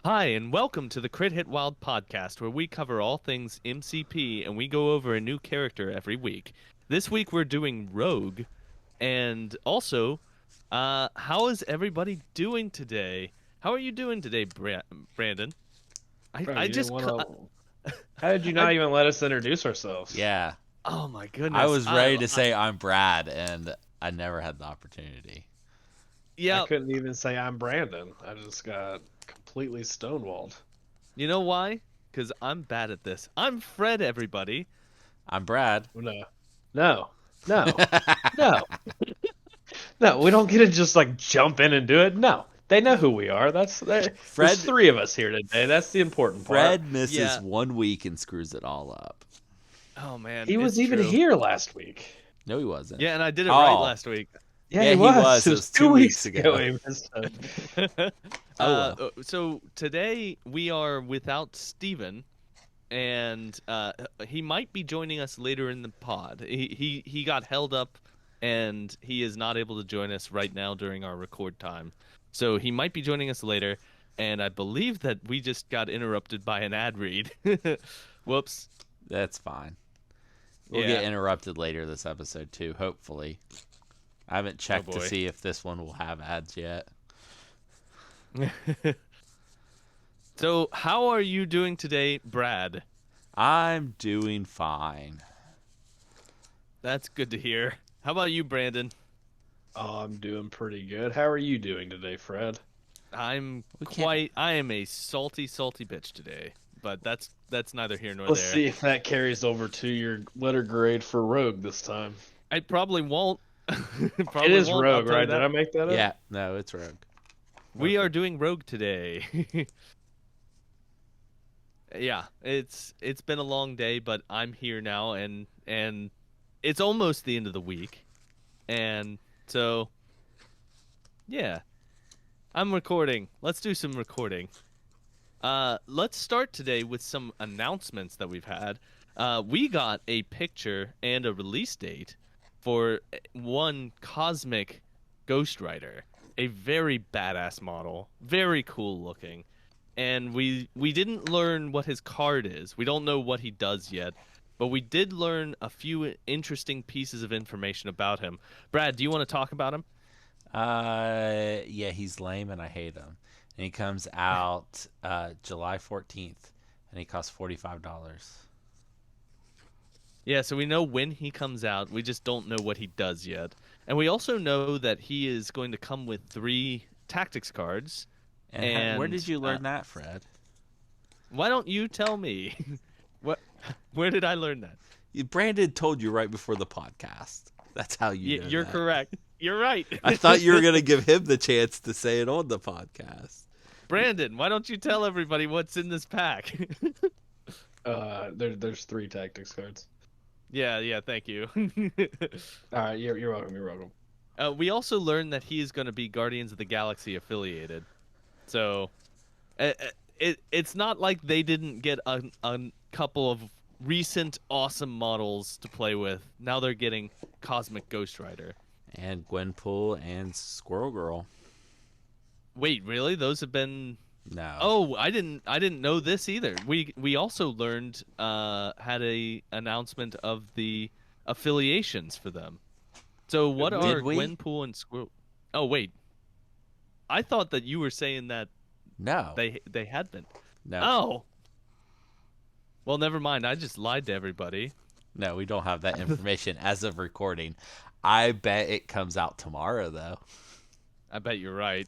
Hi, and welcome to the Crit Hit Wild podcast, where we cover all things MCP and we go over a new character every week. This week we're doing Rogue, and also, how is everybody doing today? How are you doing today, Brandon? I, Bro, I you didn't just, want cu- to. How did you I, not even let us introduce ourselves? Yeah, oh my I goodness, was ready to say I'm Brad, and I never had the opportunity. I yeah, couldn't even say I'm Brandon. I just got completely stonewalled. you know why? Because I'm bad at this. I'm Fred, everybody. I'm Brad. No, no, no, no, no. We don't get to just like jump in and do it. No, they know who we are. There's Fred three of us here today. That's the important part. Fred misses Yeah. 1 week and screws it all up. Oh man, He it's was even true. here last week. No, he wasn't. Yeah, and I did it right Oh, last week. Yeah, yeah, he he was. was. It It was was two 2 weeks weeks ago. ago. He missed it. Oh well. So today we are without Steven, and he might be joining us later in the pod. He got held up, and he is not able to join us right now during our record time. So he might be joining us later, and I believe that we just got interrupted by an ad read. Whoops. That's fine. We'll Yeah. get interrupted later this episode too, hopefully. I haven't Oh checked to boy. see if this one will have ads yet. So how are you doing today, Brad? I'm doing fine. That's good to hear. How about you, Brandon? Oh, I'm doing pretty good. How are you doing today, Fred? We can't. I am a salty, salty bitch today. But that's neither here nor Let's there. see if that carries over to your letter grade for Rogue this time. I probably won't. It Probably is won't. I'll Rogue, tell you right? Did that. I make that up? Yeah, no, it's Rogue. We are Okay. doing Rogue today. Yeah, it's been a long day, but I'm here now, and it's almost the end of the week, and so yeah, I'm recording. Let's do some recording. Let's start today with some announcements that we've had. We got a picture and a release date for one Cosmic Ghost Rider, a very badass model, very cool looking. And we didn't learn what his card is. We don't know what he does yet, but we did learn a few interesting pieces of information about him. Brad, do you want to talk about him? Yeah, he's lame and I hate him. And he comes out July 14th, and he costs $45. Yeah, so we know when he comes out. We just don't know what he does yet. And we also know that he is going to come with 3 tactics cards. And where And did you learn that, Fred? why don't you tell me? What? Where did I learn that? Brandon told you right before the podcast. That's how you know You're that. correct. You're right. I thought you were going to give him the chance to say it on the podcast. Brandon, why don't you tell everybody what's in this pack? There's 3 tactics cards. Yeah, thank you. All right, you're welcome. You're welcome. We also learned that he is going to be Guardians of the Galaxy affiliated. So, it's not like they didn't get a couple of recent awesome models to play with. Now they're getting Cosmic Ghost Rider. And Gwenpool and Squirrel Girl. Wait, really? Those have been. No. Oh, I didn't know this either. We also learned had a announcement of the affiliations for them. So what Did are we? Gwenpool and Squirrel? Oh wait, I thought that you were saying that No. they had been. No. Oh, well, never mind. I just lied to everybody. No, we don't have that information as of recording. I bet it comes out tomorrow, though. I bet you're right.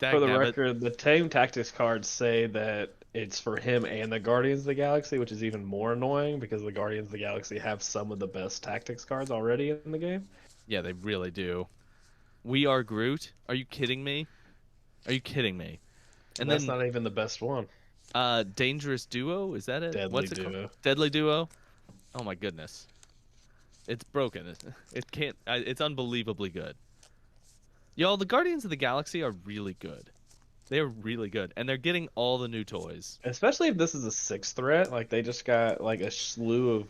For the Dagnabbit. record, the Tame Tactics cards say that it's for him and the Guardians of the Galaxy, which is even more annoying because the Guardians of the Galaxy have some of the best tactics cards already in the game. Yeah, they really do. We are Groot. Are you kidding me? Are you kidding me? And That's then not even the best one. Dangerous Duo, is that it? Deadly What's it Duo. called? Deadly Duo. Oh my goodness, it's broken. It can't. It's unbelievably good. Y'all, the Guardians of the Galaxy are really good. They're really good, and they're getting all the new toys. Especially if this is a 6th threat, like they just got like a slew of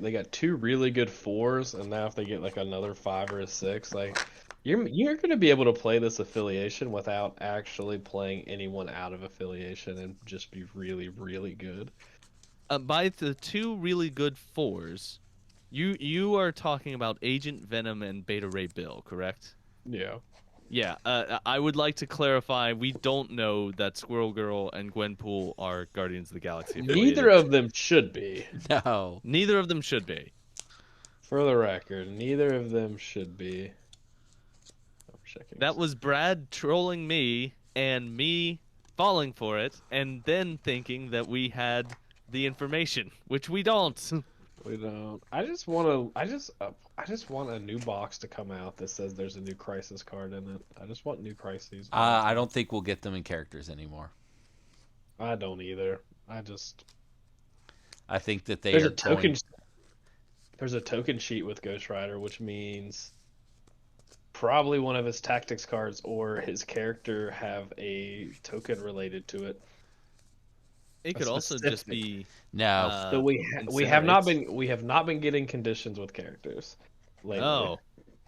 they got 2 really good 4s, and now if they get like another 5 or a 6, like You're going to be able to play this affiliation without actually playing anyone out of affiliation and just be really, really good. By the two really good fours, you are talking about Agent Venom and Beta Ray Bill, correct? Yeah. Yeah. I would like to clarify. We don't know that Squirrel Girl and Gwenpool are Guardians of the Galaxy Neither affiliated. of them should be. No. Neither of them should be. For the record, neither of them should be. I'm checking. That was Brad trolling me and me falling for it, and then thinking that we had the information, which we don't. We don't. I just want to. I just want a new box to come out that says there's a new Crisis card in it. I just want new Crises. All the I time. don't think we'll get them in characters anymore. I don't either. I just. I think that they There's are a token. going. There's a token sheet with Ghost Rider, which means probably one of his tactics cards or his character have a token related to it. It A could also just specific. be No. So we Incinerates. have not been getting conditions with characters lately. Oh.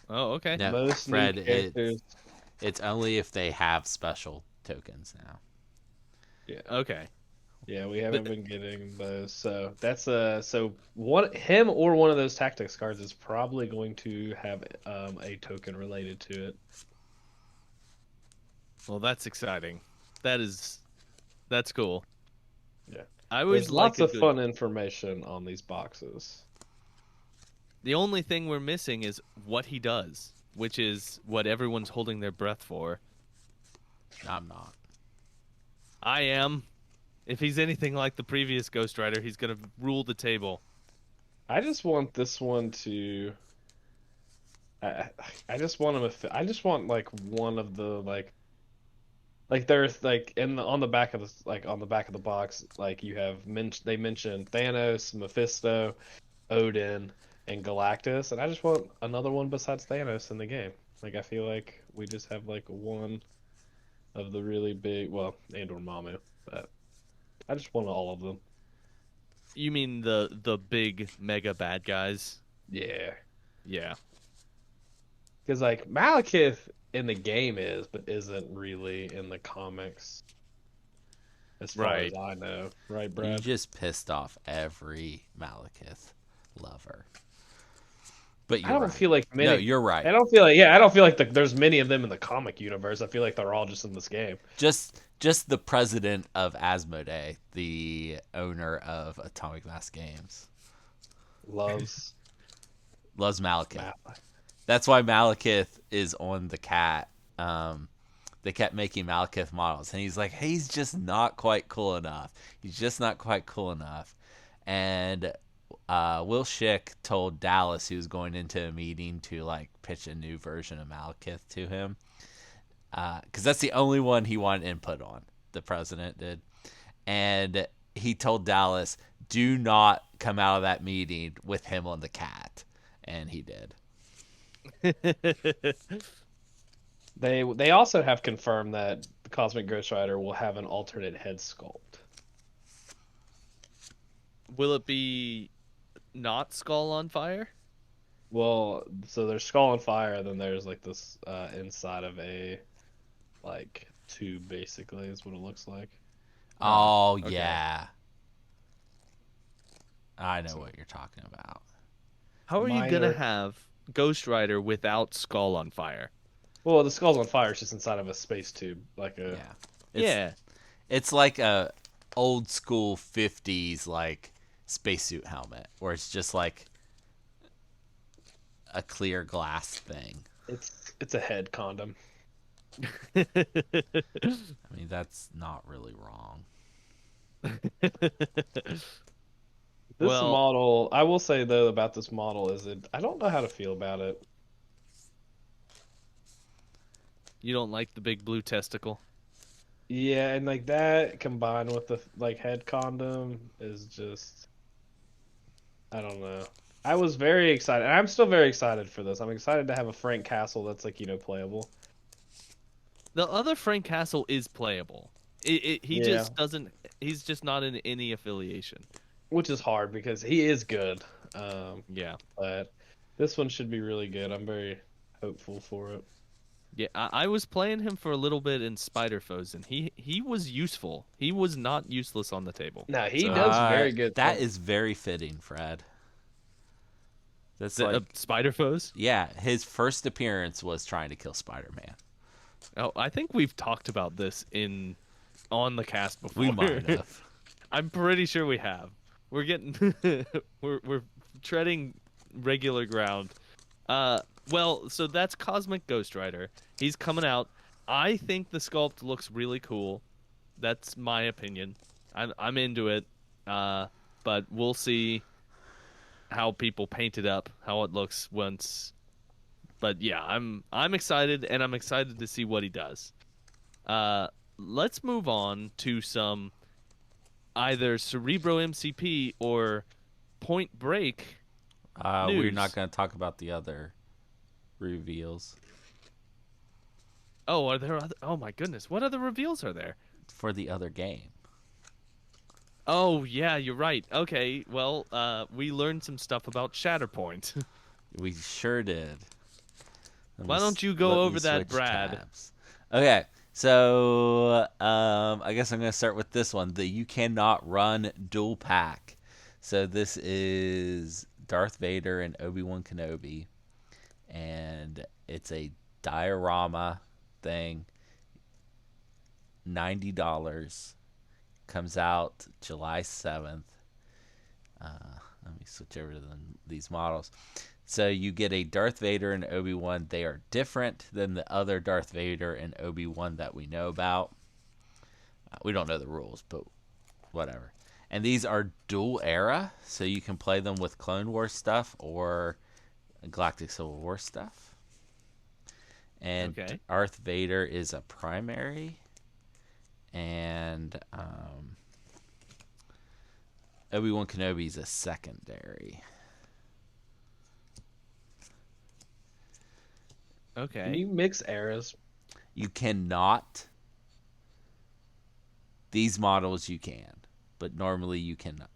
Oh, okay. No, Most Fred, new characters. it's only if they have special tokens now. Yeah. Okay. Yeah, we haven't But been getting those. So that's so one him or one of those tactics cards is probably going to have a token related to it. well, that's exciting. That's cool. Yeah. I There's always like lots a of good. fun information on these boxes. The only thing we're missing is what he does, which is what everyone's holding their breath for. I'm not. I am. If he's anything like the previous Ghost Rider, he's gonna rule the table. I just want this one to. I, I just want him. I just want like one of the like there's like on the back of the box like you have they mentioned Thanos, Mephisto, Odin, and Galactus, and I just want another one besides Thanos in the game. Like I feel like we just have like one of the really big, well, and or Mamu, but I just want all of them. You mean the big mega bad guys? Yeah, Yeah. because like Malekith in the game is, but isn't really in the comics, as far Right. as I know. Right, You Brad? just pissed off every Malekith lover. But I you're don't right. feel like many. No, you're right. I don't feel like I don't feel like there's many of them in the comic universe. I feel like they're all just in this game. Just the president of Asmodee, the owner of Atomic Mass Games, Loves loves Malekith. Mal- That's why Malekith is on the cat. They kept making Malekith models, and he's like, hey, he's just not quite cool enough. He's just not quite cool enough. And Will Schick told Dallas he was going into a meeting to like pitch a new version of Malekith to him, because that's the only one he wanted input on. The president did, and he told Dallas, "Do not come out of that meeting with him on the cat," and he did. They also have confirmed that the Cosmic Ghost Rider will have an alternate head sculpt. Will it be not Skull on Fire? Well, so there's Skull and Fire, and then there's like this inside of a like tube, basically, is what it looks like. Oh okay. yeah, I know what you're talking about. How are you gonna Minor- have Ghost Rider without Skull on Fire? Well, the Skull's on Fire is just inside of a space tube, like a Yeah, it's, Yeah. it's like a old school '50s like spacesuit helmet, where it's just like a clear glass thing. it's a head condom. I mean, that's not really wrong. This Well- model, I will say though about this model is I don't know how to feel about it. You don't like the big blue testicle? Yeah, and like that combined with the like head condom is just I don't know. I was very excited. I'm still very excited for this. I'm excited to have a Frank Castle that's like, playable. The other Frank Castle is playable. He Yeah. just doesn't. He's just not in any affiliation. Which is hard because he is good. Yeah. But this one should be really good. I'm very hopeful for it. Yeah, I was playing him for a little bit in Spider Foes, and he was useful. He was not useless on the table. No, he So does very good That things. is very fitting, Fred. That's the like, Spider Foes. yeah, his first appearance was trying to kill Spider-Man. Oh, I think we've talked about this in on the cast We before. might have. I'm pretty sure we have. We're getting we're treading regular ground. Uh, well, so that's Cosmic Ghost Rider. He's coming out. I think the sculpt looks really cool. That's my opinion. I'm into it. But we'll see how people paint it up, how it looks once. But yeah, I'm excited, and I'm excited to see what he does. Uh, let's move on to some either Cerebro MCP or Point Break We're not news. going to talk about the other reveals Oh, are there other? Oh my goodness, what other reveals are there? for the other game. Oh yeah, you're right. Okay, well, we learned some stuff about Shatterpoint. We sure did. Why don't you Let go me over that, switch Brad? tabs. Okay, so I guess I'm going to start with this one. The You Cannot Run dual pack. So this is Darth Vader and Obi-Wan Kenobi, and it's a diorama thing. $90. Comes out July 7th. Let me switch over to these models. So you get a Darth Vader and Obi-Wan. They are different than the other Darth Vader and Obi-Wan that we know about. We don't know the rules, but whatever. And these are dual era, so you can play them with Clone Wars stuff or Galactic Civil War stuff. And Okay. Darth Vader is a primary, and Obi-Wan Kenobi is a secondary. Can Okay. you mix eras? You cannot. These models you can, but normally you cannot.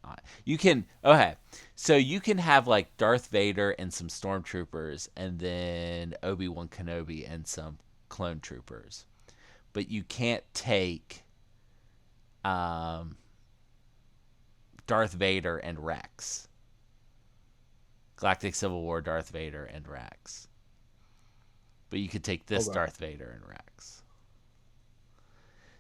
You can. Okay, so you can have like Darth Vader and some stormtroopers, and then Obi-Wan Kenobi and some clone troopers, but you can't take um, Darth Vader and Rex. Galactic Civil War Darth Vader and Rex. But you could take this Okay. Darth Vader and Rex.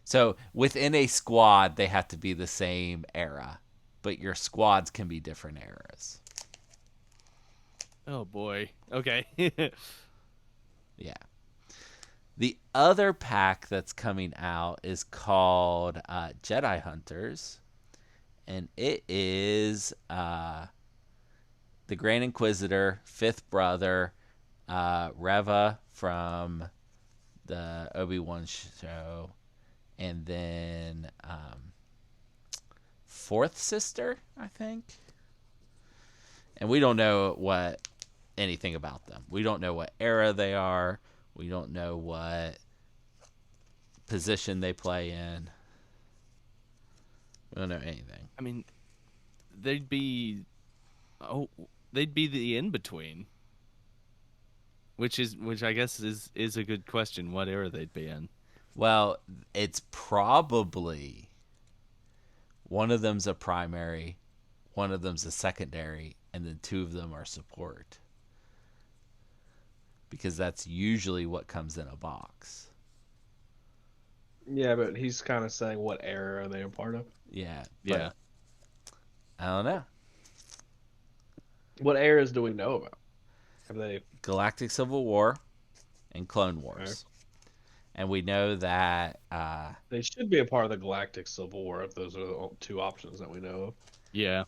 So within a squad, they have to be the same era, but your squads can be different eras. Oh boy. Okay. Yeah. The other pack that's coming out is called Jedi Hunters, and it is the Grand Inquisitor, fifth brother, Reva from the Obi-Wan show, and then fourth sister, I think. And we don't know anything about them. We don't know what era they are. We don't know what position they play in. We don't know anything. I mean, they'd be oh, they'd be the in between, which I guess is a good question. What era they'd be in? Well, it's probably one of them's a primary, one of them's a secondary, and then two of them are support. Because that's usually what comes in a box. Yeah, but he's kind of saying what era are they a part of? Yeah, but Yeah. I don't know. What eras do we know about? Have they? Galactic Civil War and Clone Okay. Wars. And we know that They should be a part of the Galactic Civil War if those are the two options that we know of. Yeah.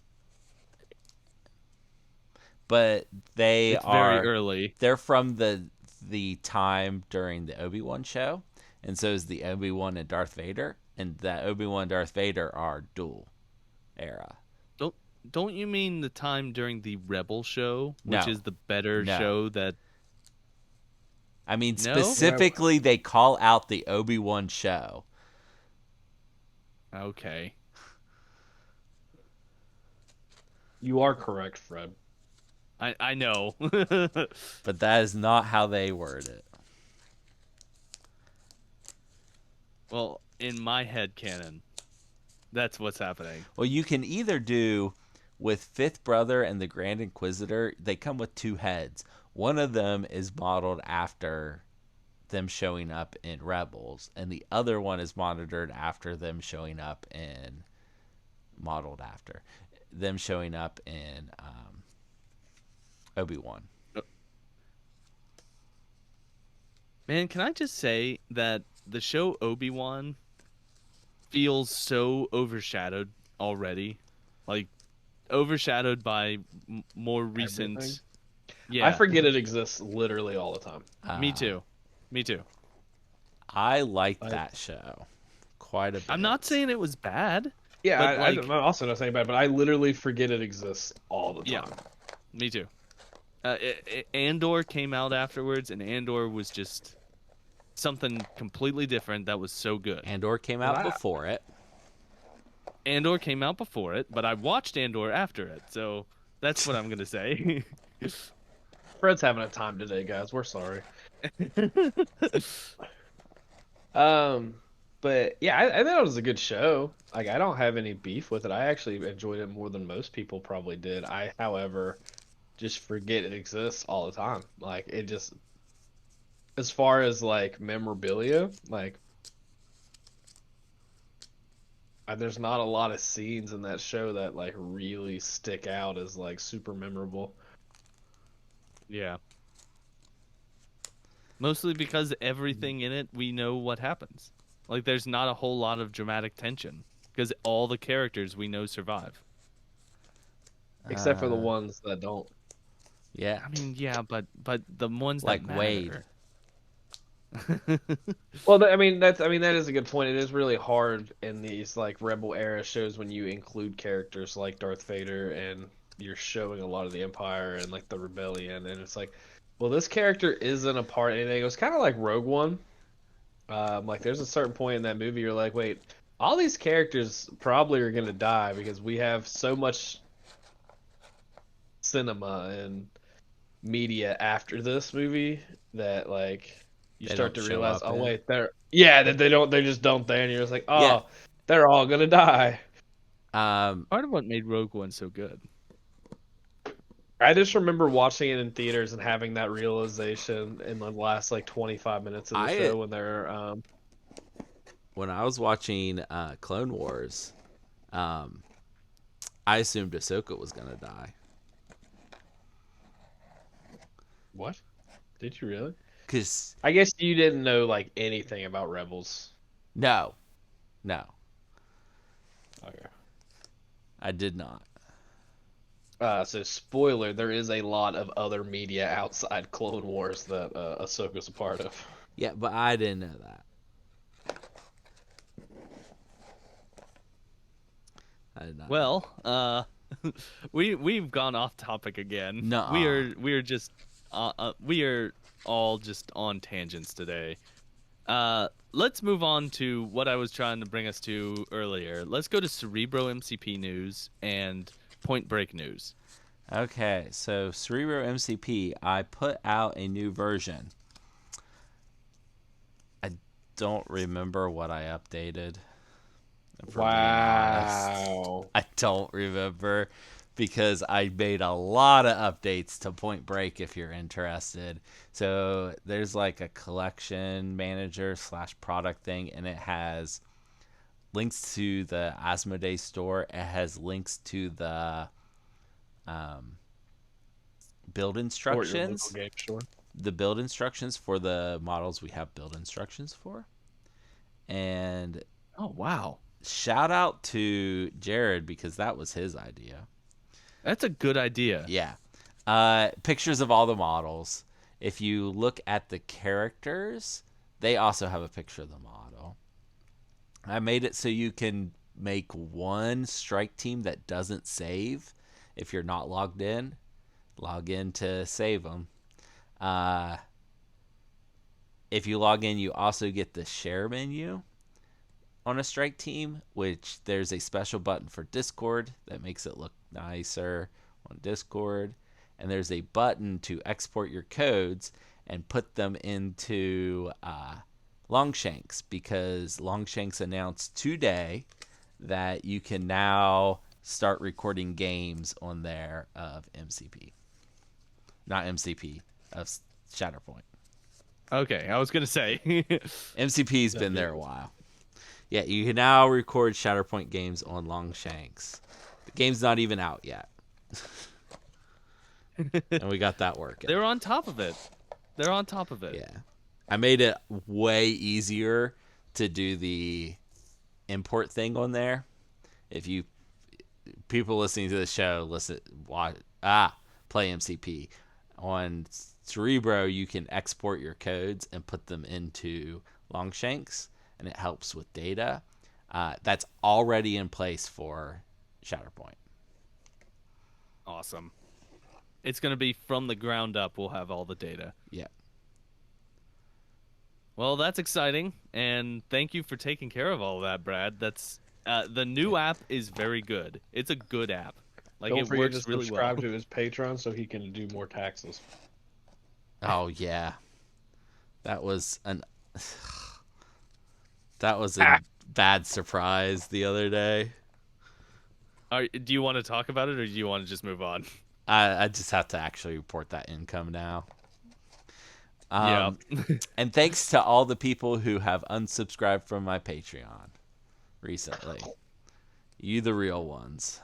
but It's very they're early. from the time during the Obi-Wan show, and so is the Obi-Wan and Darth Vader, and that Obi-Wan and Darth Vader are dual era. Don't don't you mean the time during the Rebel show, which No, is the better no. show that I mean no? Well, specifically they call out the Obi-Wan show. Okay. you are correct, Fred. I know. But that is not how they word it. Well, in my head canon, that's what's happening. Well, you can either do with Fifth Brother and the Grand Inquisitor, they come with two heads. One of them is modeled after them showing up in Rebels, and the other one is monitored after them showing up in modeled after them showing up in Obi-Wan. Man, can I just say that the show Obi-Wan feels so overshadowed already? Like overshadowed by more Everything. recent. I Yeah, forget it exists literally all the time. me Uh, too. Me too. I like Like, that show quite a I'm not bit. saying it was bad, yeah, but I'm like, also not saying bad, but I literally forget it exists all the yeah, time. me too. Andor came out afterwards, and Andor was just something completely different that was so good. Andor came And out before it. Andor came out before it, but I watched Andor after it, so that's what I'm gonna say. Fred's having a time today, guys. We're sorry. Um, but yeah, I thought it was a good show. Like, I don't have any beef with it. I actually enjoyed it more than most people probably did. I, however, just forget it exists all the time. Like, it just, as far as like memorabilia, like, there's not a lot of scenes in that show that like really stick out as like super memorable. Yeah. Mostly because everything in it, we know what happens. Like, there's not a whole lot of dramatic tension because all the characters we know survive. Except for the Uh, ones that don't. yeah, I mean, yeah, but the ones that like Wade. matter. Well, I mean that is a good point. It is really hard in these like Rebel era shows when you include characters like Darth Vader and you're showing a lot of the Empire and like the Rebellion, and it's like, well, this character isn't a part of anything. It was kind of like Rogue One. Like there's a certain point in that movie you're like, wait, all these characters probably are gonna die because we have so much cinema and media after this movie that like you They start don't to show realize, up oh in. wait, that they just don't there, and you're just like, Yeah. oh, they're all gonna die. Um, Part of what made Rogue One so good. I just remember watching it in theaters and having that realization in the last like 25 minutes of the I show when they're when I was watching Clone Wars, I assumed Ahsoka was gonna die what? Did you really? because I guess you didn't know like anything about Rebels. no, no, Okay. I did not. So spoiler, there is a lot of other media outside Clone Wars that Ahsoka's a part of. Yeah, but I didn't know that. I did not know. Well, we've gone off topic again. We Nuh-uh. are we are just we are all just on tangents today. Let's move on to what I was trying to bring us to earlier. Let's go to Cerebro MCP news and Point Break news. Okay, so Cerebro MCP, I put out a new version. I don't remember what I updated. If we're being honest, Wow. I don't remember because I made a lot of updates to Point Break if you're interested. So there's like a collection manager slash product thing, and it has links to the Asmodee store. It has links to the um, build Or your local instructions, game store. the build instructions for the models we have build instructions for. And Oh wow, shout out to Jared because that was his idea. that's a good idea. Yeah. Pictures of all the models. If you look at the characters, they also have a picture of the model. I made it so you can make one strike team that doesn't save if you're not logged in. Log in to save them. Uh, if you log in, you also get the share menu on a strike team, which there's a special button for Discord that makes it look nicer on Discord. And there's a button to export your codes and put them into Longshanks, because Longshanks announced today that you can now start recording games on there of MCP. Not MCP, of Shatterpoint. Okay, I was gonna say. MCP's been there a while. Yeah, you can now record Shatterpoint games on Longshanks. The game's not even out yet. And we got that working. They're on top of it. They're on top of it. Yeah. I made it way easier to do the import thing on there. If you people listening to the show play MCP on Cerebro, you can export your codes and put them into Longshanks, and it helps with data. That's already in place for Shatterpoint. Awesome. It's gonna be from the ground up. We'll have all the data. Yeah. Well, that's exciting, and thank you for taking care of all of that, Brad. That's the new app is very good. It's a good app. Like Don't it forget works to really well. subscribe to his Patreon so he can do more taxes. Oh yeah. That was a bad surprise the other day. Do you want to talk about it, or do you want to just move on? I just have to actually report that income now. Yeah. And thanks to all the people who have unsubscribed from my Patreon recently. You the real ones.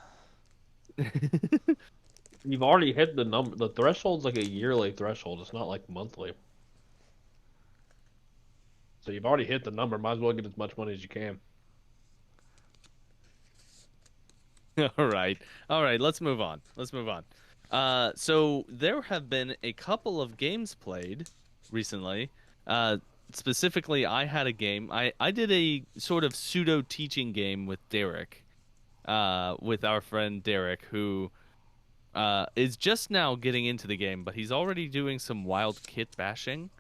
You've already hit the number. The threshold's like a yearly threshold. It's not like monthly. So you've already hit the number. Might as well get as much money as you can. All right. Let's move on. So there have been a couple of games played recently. Specifically, I had a game. I did a sort of pseudo teaching game with Derek, with our friend Derek, who is just now getting into the game, but he's already doing some wild kit bashing.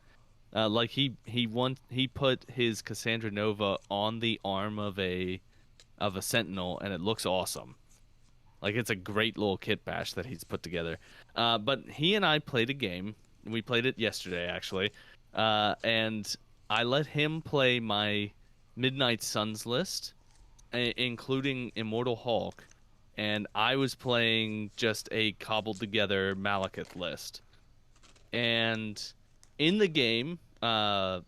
Like he put his Cassandra Nova on the arm of a Sentinel, and it looks awesome. Like it's a great little kit bash that he's put together. But he and I played a game. We played it yesterday, actually, and I let him play my Midnight Suns list, including Immortal Hulk, and I was playing just a cobbled together Malekith list. And in the game, I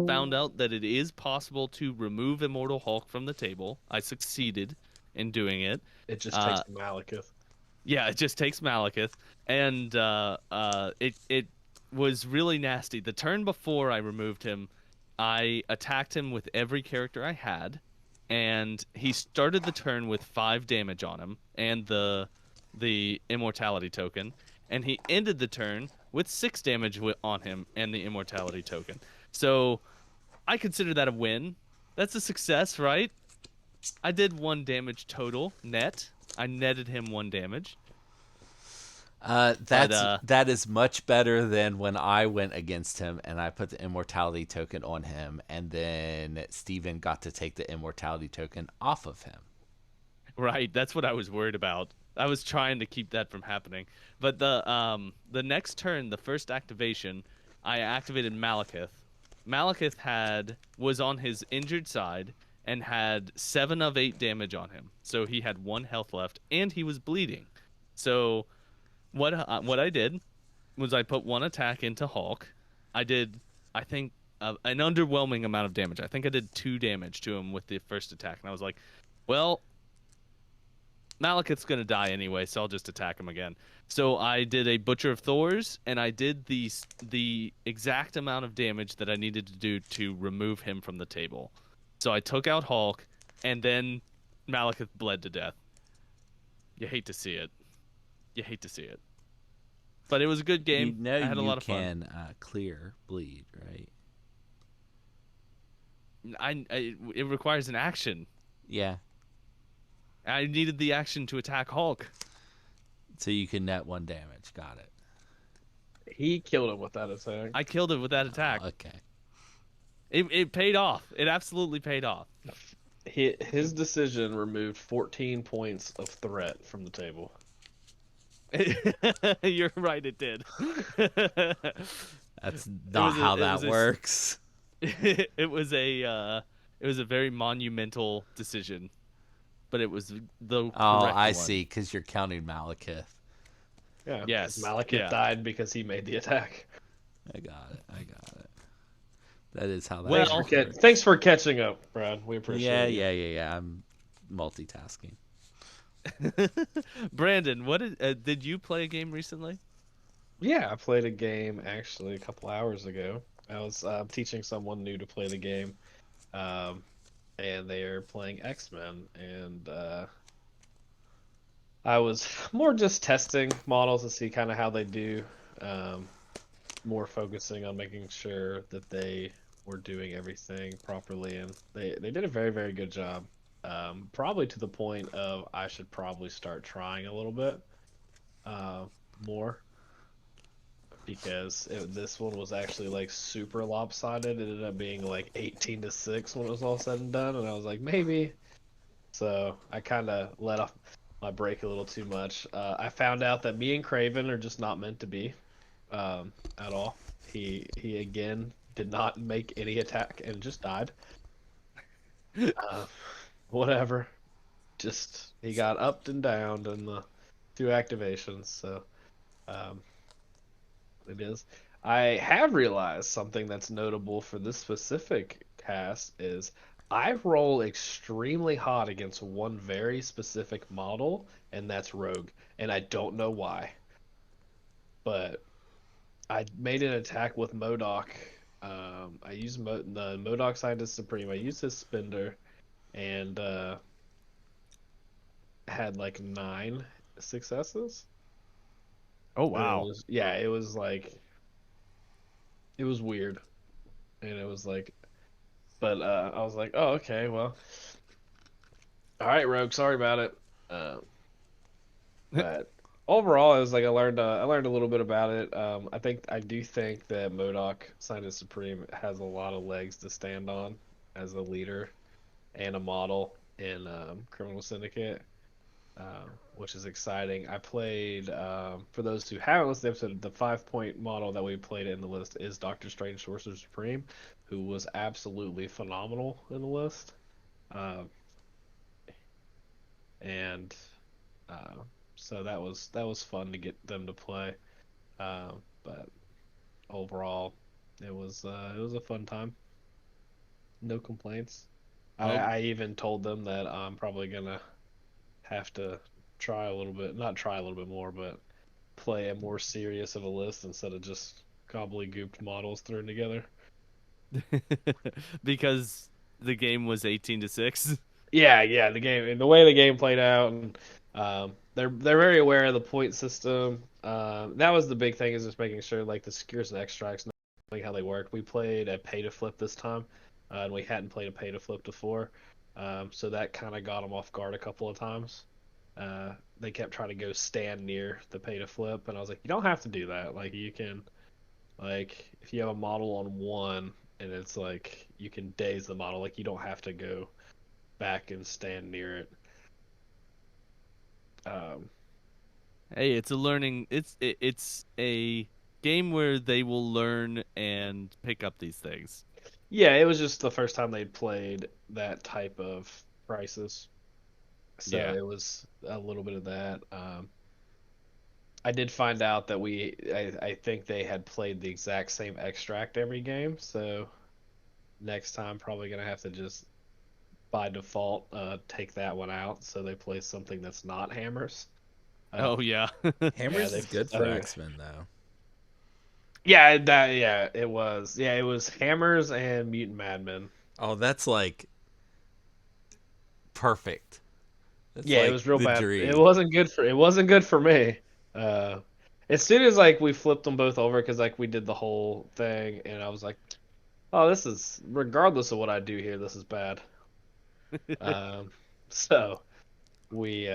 found out that it is possible to remove Immortal Hulk from the table. I succeeded in doing it. It just takes Malekith. Yeah, it just takes Malekith, and it was really nasty. The turn before I removed him, I attacked him with every character I had, and he started the turn with 5 damage on him and the immortality token, and he ended the turn with 6 damage on him and the immortality token. So I consider that a win. That's a success, right? I did 1 damage total net. I netted him 1 damage. That is much better than when I went against him and I put the immortality token on him, and then Steven got to take the immortality token off of him. Right, that's what I was worried about. I was trying to keep that from happening. But the next turn, the first activation, I activated Malekith. Malekith was on his injured side and had 7 of 8 damage on him. So he had 1 health left, and he was bleeding. So what I did was I put 1 attack into Hulk. I did, I think, an underwhelming amount of damage. I think I did 2 damage to him with the first attack. And I was like, well, Malekith's going to die anyway, so I'll just attack him again. So I did a Butcher of Thors, and I did the exact amount of damage that I needed to do to remove him from the table. So I took out Hulk, and then Malekith bled to death. You hate to see it. But it was a good game. You know, I had a lot of fun. You can clear bleed, right? It requires an action. Yeah. I needed the action to attack Hulk. So you can net 1 damage. Got it. He killed him with that attack. I killed it with that attack. Oh, okay. It paid off. It absolutely paid off. His decision removed 14 points of threat from the table. You're right, it did. That's It not was how a it that was a works. it was a very monumental decision, but it was the Oh, correct I one. see, because you're counting Malekith. Yeah, because Yes. Malekith Yeah. died because he made the attack. I got it. I got it. That is how that Thanks math for Well, works. thanks for catching up, Brad. We Yeah, appreciate you. yeah, yeah, yeah. I'm multitasking. Brandon, did you play a game recently? Yeah, I played a game actually a couple hours ago. I was teaching someone new to play the game, um, and they are playing X-Men, and I was more just testing models to see kind of how they do, um, more focusing on making sure that they were doing everything properly, and they did a very, very good job. Probably to the point of I should probably start trying a little bit uh, more because this one was actually like super lopsided. It ended up being like 18-6 when it was all said and done, and I was like maybe. So I kind of let off my brake a little too much. I found out that me and Craven are just not meant to be at all. He again did not make any attack and just died. Uh, whatever. Just he got upped and downed in the two activations. So um, it is. I have realized something that's notable for this specific cast is I roll extremely hot against one very specific model, and that's Rogue. And I don't know why, but I made an attack with Modoc. I used the Modoc Scientist Supreme. I used his Spender and had like 9 successes. Oh And it wow. was, yeah, it was like, it was weird. And it was like, but I was like, oh, okay, well, all right, Rogue, sorry about it. Um, but overall, it was like I learned a little bit about it. I do think that Modoc Scientist Supreme has a lot of legs to stand on as a leader and a model in Criminal Syndicate, which is exciting. I played, for those who haven't listened to the episode, the 5 point model that we played in the list is Doctor Strange Sorcerer Supreme, who was absolutely phenomenal in the list. Uh, and uh, so that was fun to get them to play. But overall, it was a fun time. No complaints. I, Well, I even told them that I'm probably gonna have to try a little bit, not try a little bit more, but play a more serious of a list instead of just gobbledygooked models thrown together. because the game was 18-6. Yeah, yeah, the game and the way the game played out, and they're very aware of the point system. That was the big thing is just making sure like the secures and extracts, knowing how they work. We played a pay to flip this time, and we hadn't played a pay to flip before, so that kind of got them off guard a couple of times. They kept trying to go stand near the pay to flip, and I was like, you don't have to do that. Like you can, like if you have a model on one, and it's like you can daze the model, like you don't have to go back and stand near it. Um, Hey, it's a learning. It's a game where they will learn and pick up these things. yeah, it was just the first time they'd played that type of crisis, so Yeah. it was a little bit of that. I did find out that I think they had played the exact same extract every game, so next time probably gonna have to just by default take that one out, so they play something that's not hammers. Uh, Oh yeah. yeah, Hammers is good I for think, X Men though. yeah, it was hammers and mutant madmen. Oh, that's like perfect. That's Yeah, it like was real the bad. dream. It wasn't good for me. Uh, as soon as like we flipped them both over because like we did the whole thing, and I was like, oh, this is regardless of what I do here, this is bad. Um, so we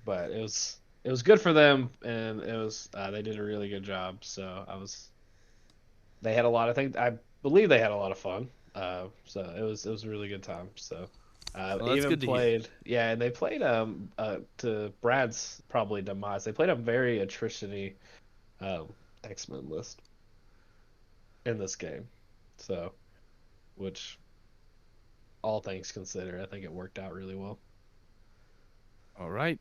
but it was good for them, and it was they did a really good job. So they had a lot of things. I believe they had a lot of fun. So it was a really good time. So Well, that's even good to hear. played, yeah, and they played to Brad's probably demise. They played a very attrition-y X-Men list. in this game. So, which all things considered, I think it worked out really well. All right.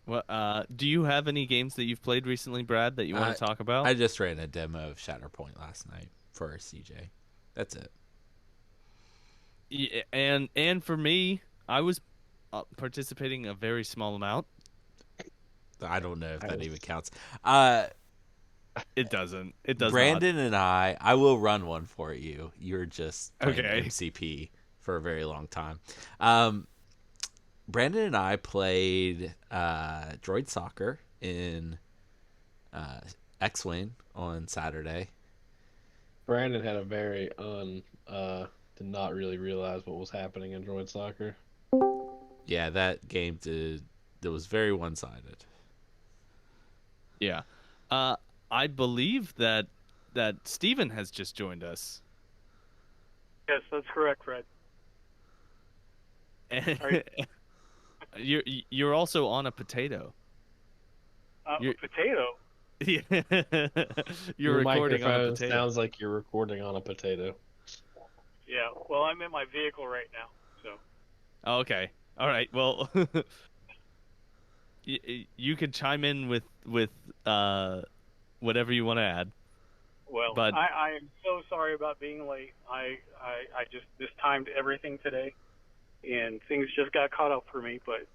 Well, do you have any games that you've played recently, Brad, that you want I to talk about? I just ran a demo of Shatterpoint last night for CJ. That's it. And for me, I was participating a very small amount. I don't know if I that was even counts. Uh, It doesn't. It does not. Brandon and I will run one for you. You're just playing Okay. MCP for a very long time. Um, Brandon and I played Droid Soccer in uh, X-Wing on Saturday. Brandon had a very did not really realize what was happening in Droid Soccer. Yeah, that game that was very one-sided. Yeah. Uh, I believe that Steven has just joined us. Yes, that's correct, Fred. Are you, You're also on a potato. a You're potato? you're Your recording on a microphone potato. sounds like you're recording on a potato. Yeah. Well, I'm in my vehicle right now, so. Oh, okay. All right. Well, you can chime in with uh whatever you want to add. Well, But I am so sorry about being late. I just mistimed everything today, and things just got caught up for me. But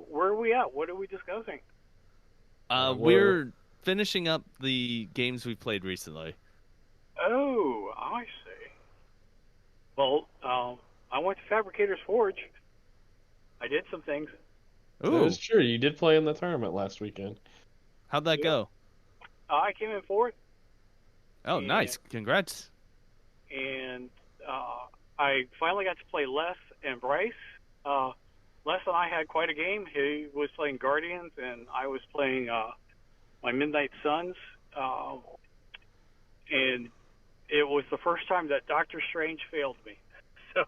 where are we at? What are we discussing? We're we're finishing up the games we played recently. Oh, I see. Well, I went to Fabricator's Forge. I did some things. That Ooh, is true. You did play in the tournament last weekend. how'd that Yeah. go? I came in fourth, Oh, and nice. Congrats. and I finally got to play Les and Bryce. Les and I had quite a game. He was playing Guardians, and I was playing my Midnight Suns. And it was the first time that Doctor Strange failed me. So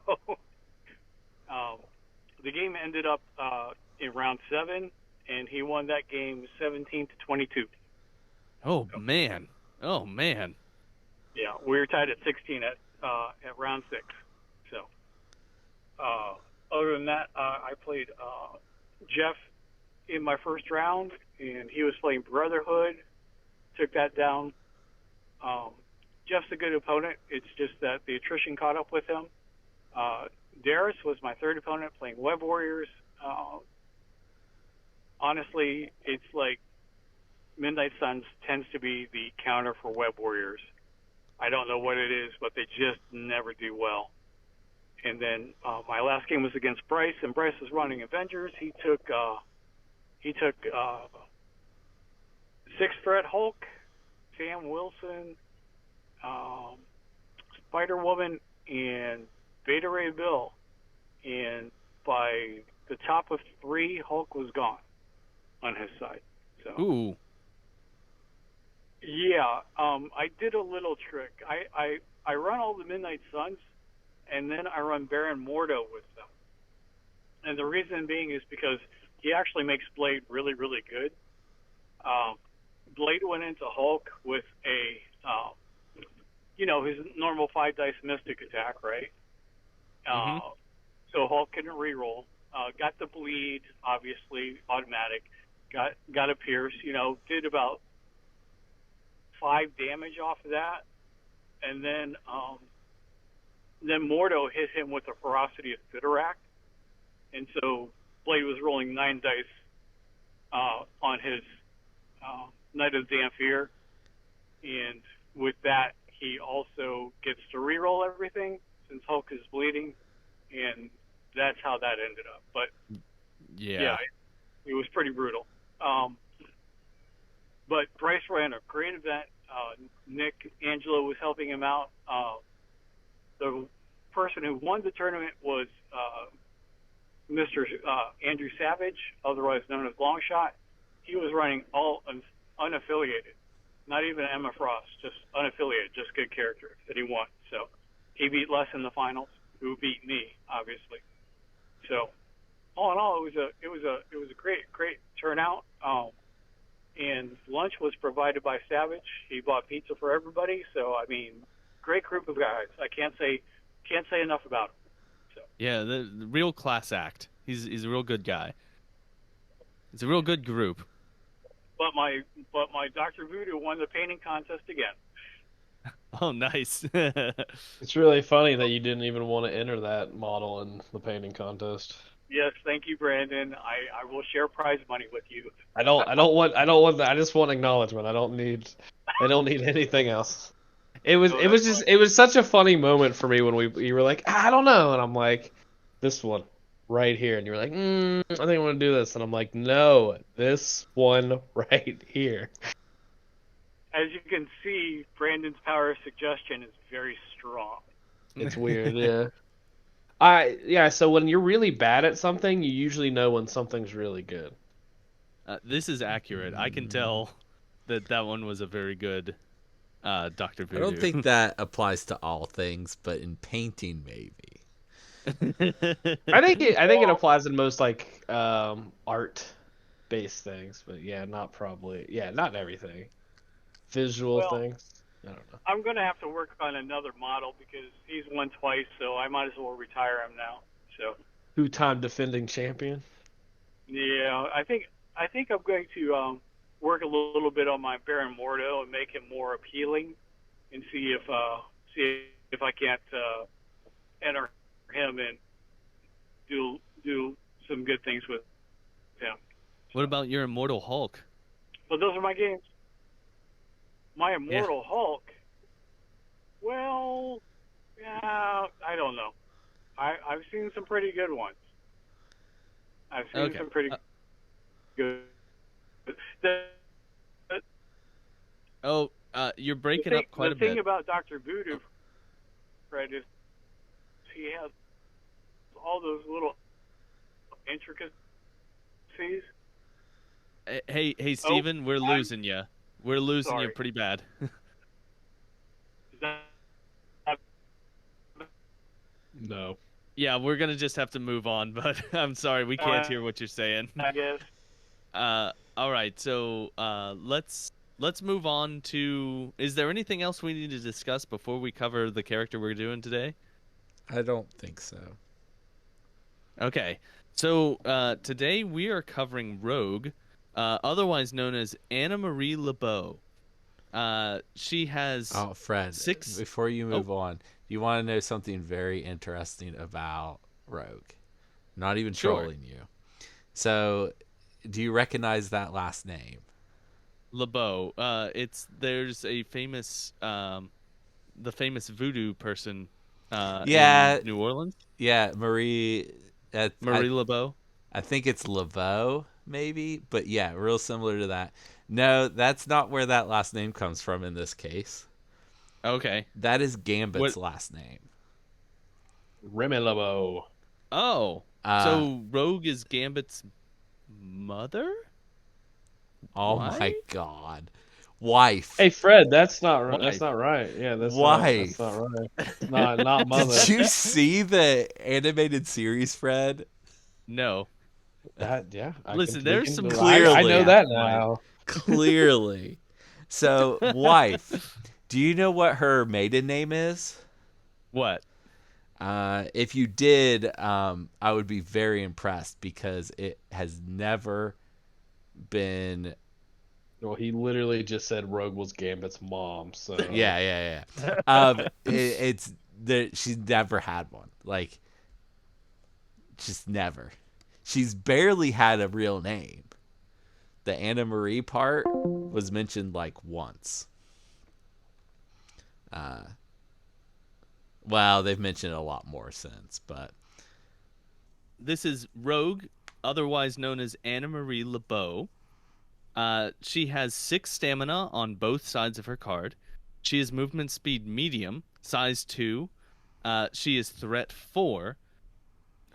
um, the game ended up in round 7, and he won that game 17-22. Oh So, man. Oh man. yeah, we were tied at 16 at round 6. So other than that, I played Jeff in my first round, and he was playing Brotherhood. Took that down. Jeff's a good opponent. It's just that the attrition caught up with him. Darius was my third opponent playing Web Warriors. Honestly, it's like Midnight Suns tends to be the counter for Web Warriors. I don't know what it is, but they just never do well. And then my last game was against Bryce, and Bryce was running Avengers. He took Six Threat Hulk, Sam Wilson, Spider Woman, and Beta Ray Bill. And by the top of 3, Hulk was gone on his side. So Ooh. yeah, I did a little trick. I run all the Midnight Suns, and then I run Baron Mordo with them. And the reason being is because he actually makes Blade really, really good. Blade went into Hulk with a, his normal 5 dice Mystic attack, right? Mhm. So Hulk couldn't reroll. Got the bleed, obviously automatic. Got a pierce. Did about 5 damage off of that, and then Mordo hit him with the ferocity of Thiteract, and so Blade was rolling 9 dice on his Knight of Zamfir, and with that he also gets to reroll everything since Hulk is bleeding, and that's how that ended up. But yeah, Yeah. it was pretty brutal. But Bryce ran a great event. Nick Angelo was helping him out. The person who won the tournament was Mr. Andrew Savage, otherwise known as Longshot. He was running all unaffiliated, not even Emma Frost, just unaffiliated, just good character that he won. So he beat Les in the finals, who beat me, obviously. So all in all, it was a great turnout. And lunch was provided by Savage. He bought pizza for everybody. So I mean, great group of guys. I can't say enough about them. So. Yeah, the real class act. He's a real good guy. It's a real good group. But my Dr. Voodoo won the painting contest again. Oh, nice. It's really funny that you didn't even want to enter that model in the painting contest. Yes, thank you, Brandon. I will share prize money with you. I don't want that. I just want acknowledgement. I don't need anything else. It was No, it was that's just fine. it was such a funny moment for me when you were like, I don't know, and I'm like, this one right here, and you were like, I think I want to do this, and I'm like, no, this one right here. As you can see, Brandon's power of suggestion is very strong. It's weird, yeah. So when you're really bad at something, you usually know when something's really good. This is accurate. I can tell that one was a very good Dr. I don't Voodoo. think that applies to all things, but in painting, maybe. I think it applies in most like art based things, but yeah, not probably. Yeah, not everything. Visual Well, things. I don't know. I'm going to have to work on another model because he's won twice, so I might as well retire him now. So, Two-time defending champion. yeah, I think I'm going to work a little bit on my Baron Mordo and make him more appealing, and see if I can't enter him and do some good things with him. What about your Immortal Hulk? But those are my games. My Immortal Hulk. Well, yeah, I don't know. I've seen some pretty good ones. I've seen some pretty good. You're breaking up quite a bit. The thing about Dr. Voodoo, Fred, is he has all those little intricacies. Hey, Steven, we're losing you. We're losing you sorry. pretty bad. Is that No. Yeah, we're gonna just have to move on, but I'm sorry, we can't hear what you're saying. I guess. All right, so let's move on to. Is there anything else we need to discuss before we cover the character we're doing today? I don't think so. Okay, so today we are covering Rogue, otherwise known as Anna Marie LeBeau. She has Fred, six. Before you move on, you want to know something very interesting about Rogue? Not even trolling you. So, do you recognize that last name? LeBeau. There's a famous the famous voodoo person in New Orleans. Yeah, Marie LeBeau. I think it's LeBeau, maybe, but yeah, real similar to that. No, that's not where that last name comes from in this case. Okay. That is Gambit's last name. Remy LeBeau. Oh. So Rogue is Gambit's mother? Oh my god. Wife. Hey Fred, that's not right. Wife. That's not right. Yeah, that's Wife. Not right. It's not mother. Did you see the animated series, Fred? No. Yeah. Listen, there's some clearly. I know that now. Clearly. So, wife. Do you know what her maiden name is? What? If you did, I would be very impressed because it has never been. Well, he literally just said Rogue was Gambit's mom. So Yeah. She's never had one. Like, just never. She's barely had a real name. The Anna Marie part was mentioned like once. Well, they've mentioned it a lot more since, but This is Rogue, otherwise known as Anna Marie LeBeau. She has 6 stamina on both sides of her card. She is movement speed medium, size 2. She is threat 4.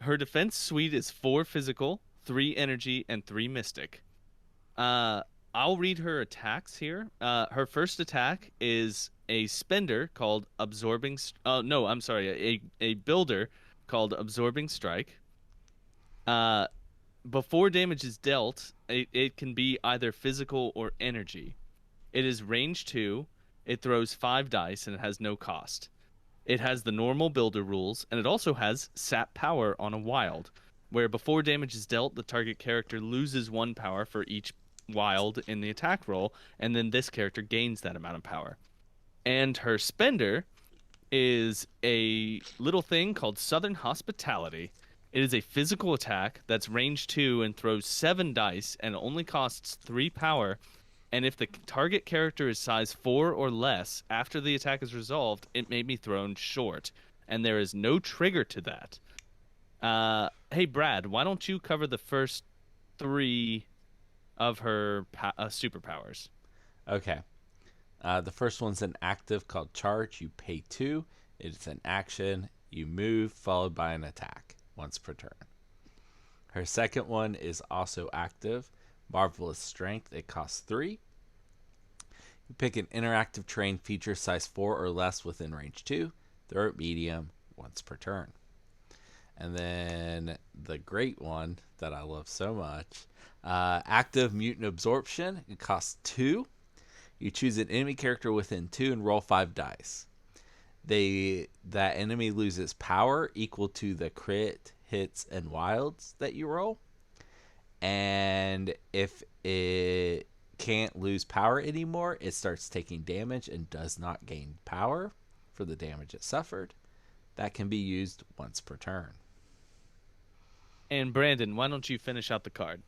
Her defense suite is 4 physical, 3 energy, and 3 mystic. I'll read her attacks here. Her first attack is a spender called Absorbing... a builder called Absorbing Strike. Before damage is dealt, it can be either physical or energy. It is range 2. It throws 5 dice and it has no cost. It has the normal builder rules, and it also has sap power on a wild, where before damage is dealt, the target character loses 1 power for each wild in the attack roll, and then this character gains that amount of power. And her spender is a little thing called Southern Hospitality. It is a physical attack that's range 2 and throws 7 dice and only costs 3 power. And if the target character is size 4 or less after the attack is resolved, it may be thrown short. And there is no trigger to that. Hey, Brad, why don't you cover the first 3 of her superpowers? Okay. The first one's an active called Charge. You pay 2. It's an action. You move, followed by an attack once per turn. Her second one is also active. Marvelous Strength. It costs 3. You pick an interactive terrain feature size 4 or less within range 2. Throw it medium once per turn. And then the great one that I love so much. Active Mutant Absorption. It costs 2. You choose an enemy character within 2 and roll 5 dice. That enemy loses power equal to the crit, hits, and wilds that you roll. And if it can't lose power anymore, it starts taking damage and does not gain power for the damage it suffered. That can be used once per turn. And Brandon, why don't you finish out the card?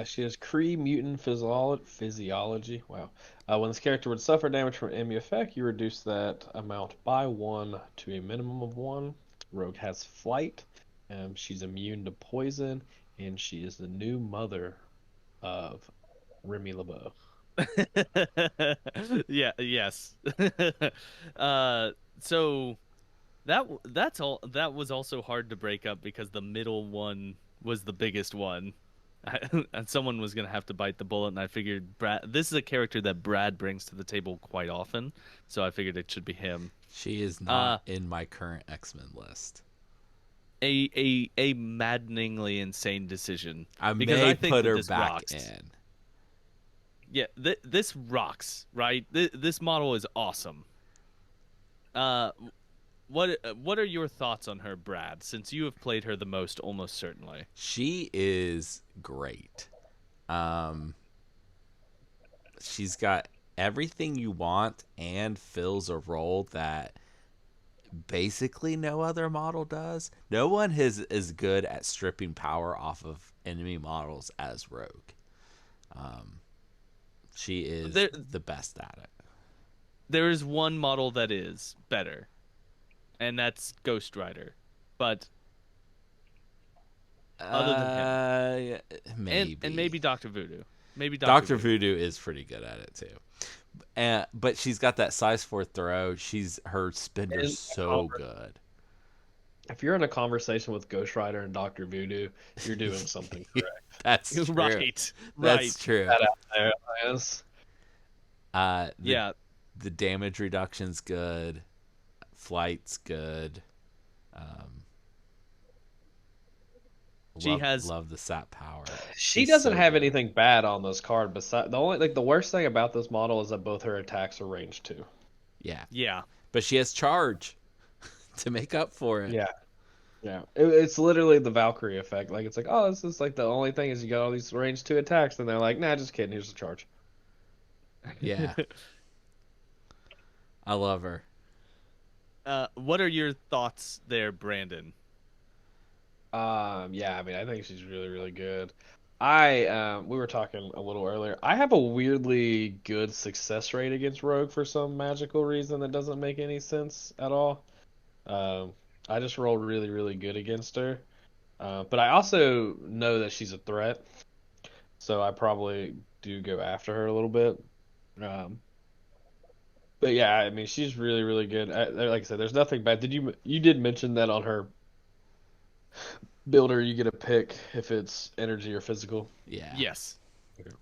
She has Kree Mutant Physiology. Wow. When this character would suffer damage from an enemy effect, you reduce that amount by 1 to a minimum of 1. Rogue has Flight. She's immune to poison, and she is the new mother of Remy LeBeau. Yeah, yes. So that's all. That was also hard to break up because the middle one was the biggest one. And someone was gonna have to bite the bullet, and I figured Brad. This is a character that Brad brings to the table quite often, so I figured it should be him. She is not in my current X-Men list. A maddeningly insane decision. I because may I think put that her this back rocks. in. Yeah, this rocks, right? This model is awesome. Uh, what are your thoughts on her, Brad? Since you have played her the most, almost certainly. She is great. She's got everything you want and fills a role that basically no other model does. No one is as good at stripping power off of enemy models as Rogue. She is the best at it. There is one model that is better, and that's Ghost Rider. But other than him, Maybe. and maybe Dr. Voodoo. Maybe Dr. Voodoo is pretty good at it too. But she's got that size 4 throw. Her spinder's so good. If you're in a conversation with Ghost Rider and Dr. Voodoo, you're doing something correct. That's true. Right. That's true. That out there, yes. Yeah. The damage reduction's good. Flight's good. Love the sap power. She doesn't have anything bad on this card. Besides, the worst thing about this model is that both her attacks are range 2. Yeah. Yeah. But she has charge to make up for it. Yeah. Yeah. It's literally the Valkyrie effect. Like, it's like, oh, this is like the only thing is you got all these range 2 attacks, and they're like, nah, just kidding. Here's the charge. Yeah. I love her. What are your thoughts there, Brandon? Yeah, I mean, I think she's really, really good. We were talking a little earlier. I have a weirdly good success rate against Rogue for some magical reason that doesn't make any sense at all. I just rolled really, really good against her. But I also know that she's a threat, so I probably do go after her a little bit. But yeah, I mean, she's really, really good. Like I said, there's nothing bad. You did mention that on her builder, you get a pick if it's energy or physical? Yeah. Yes. Okay.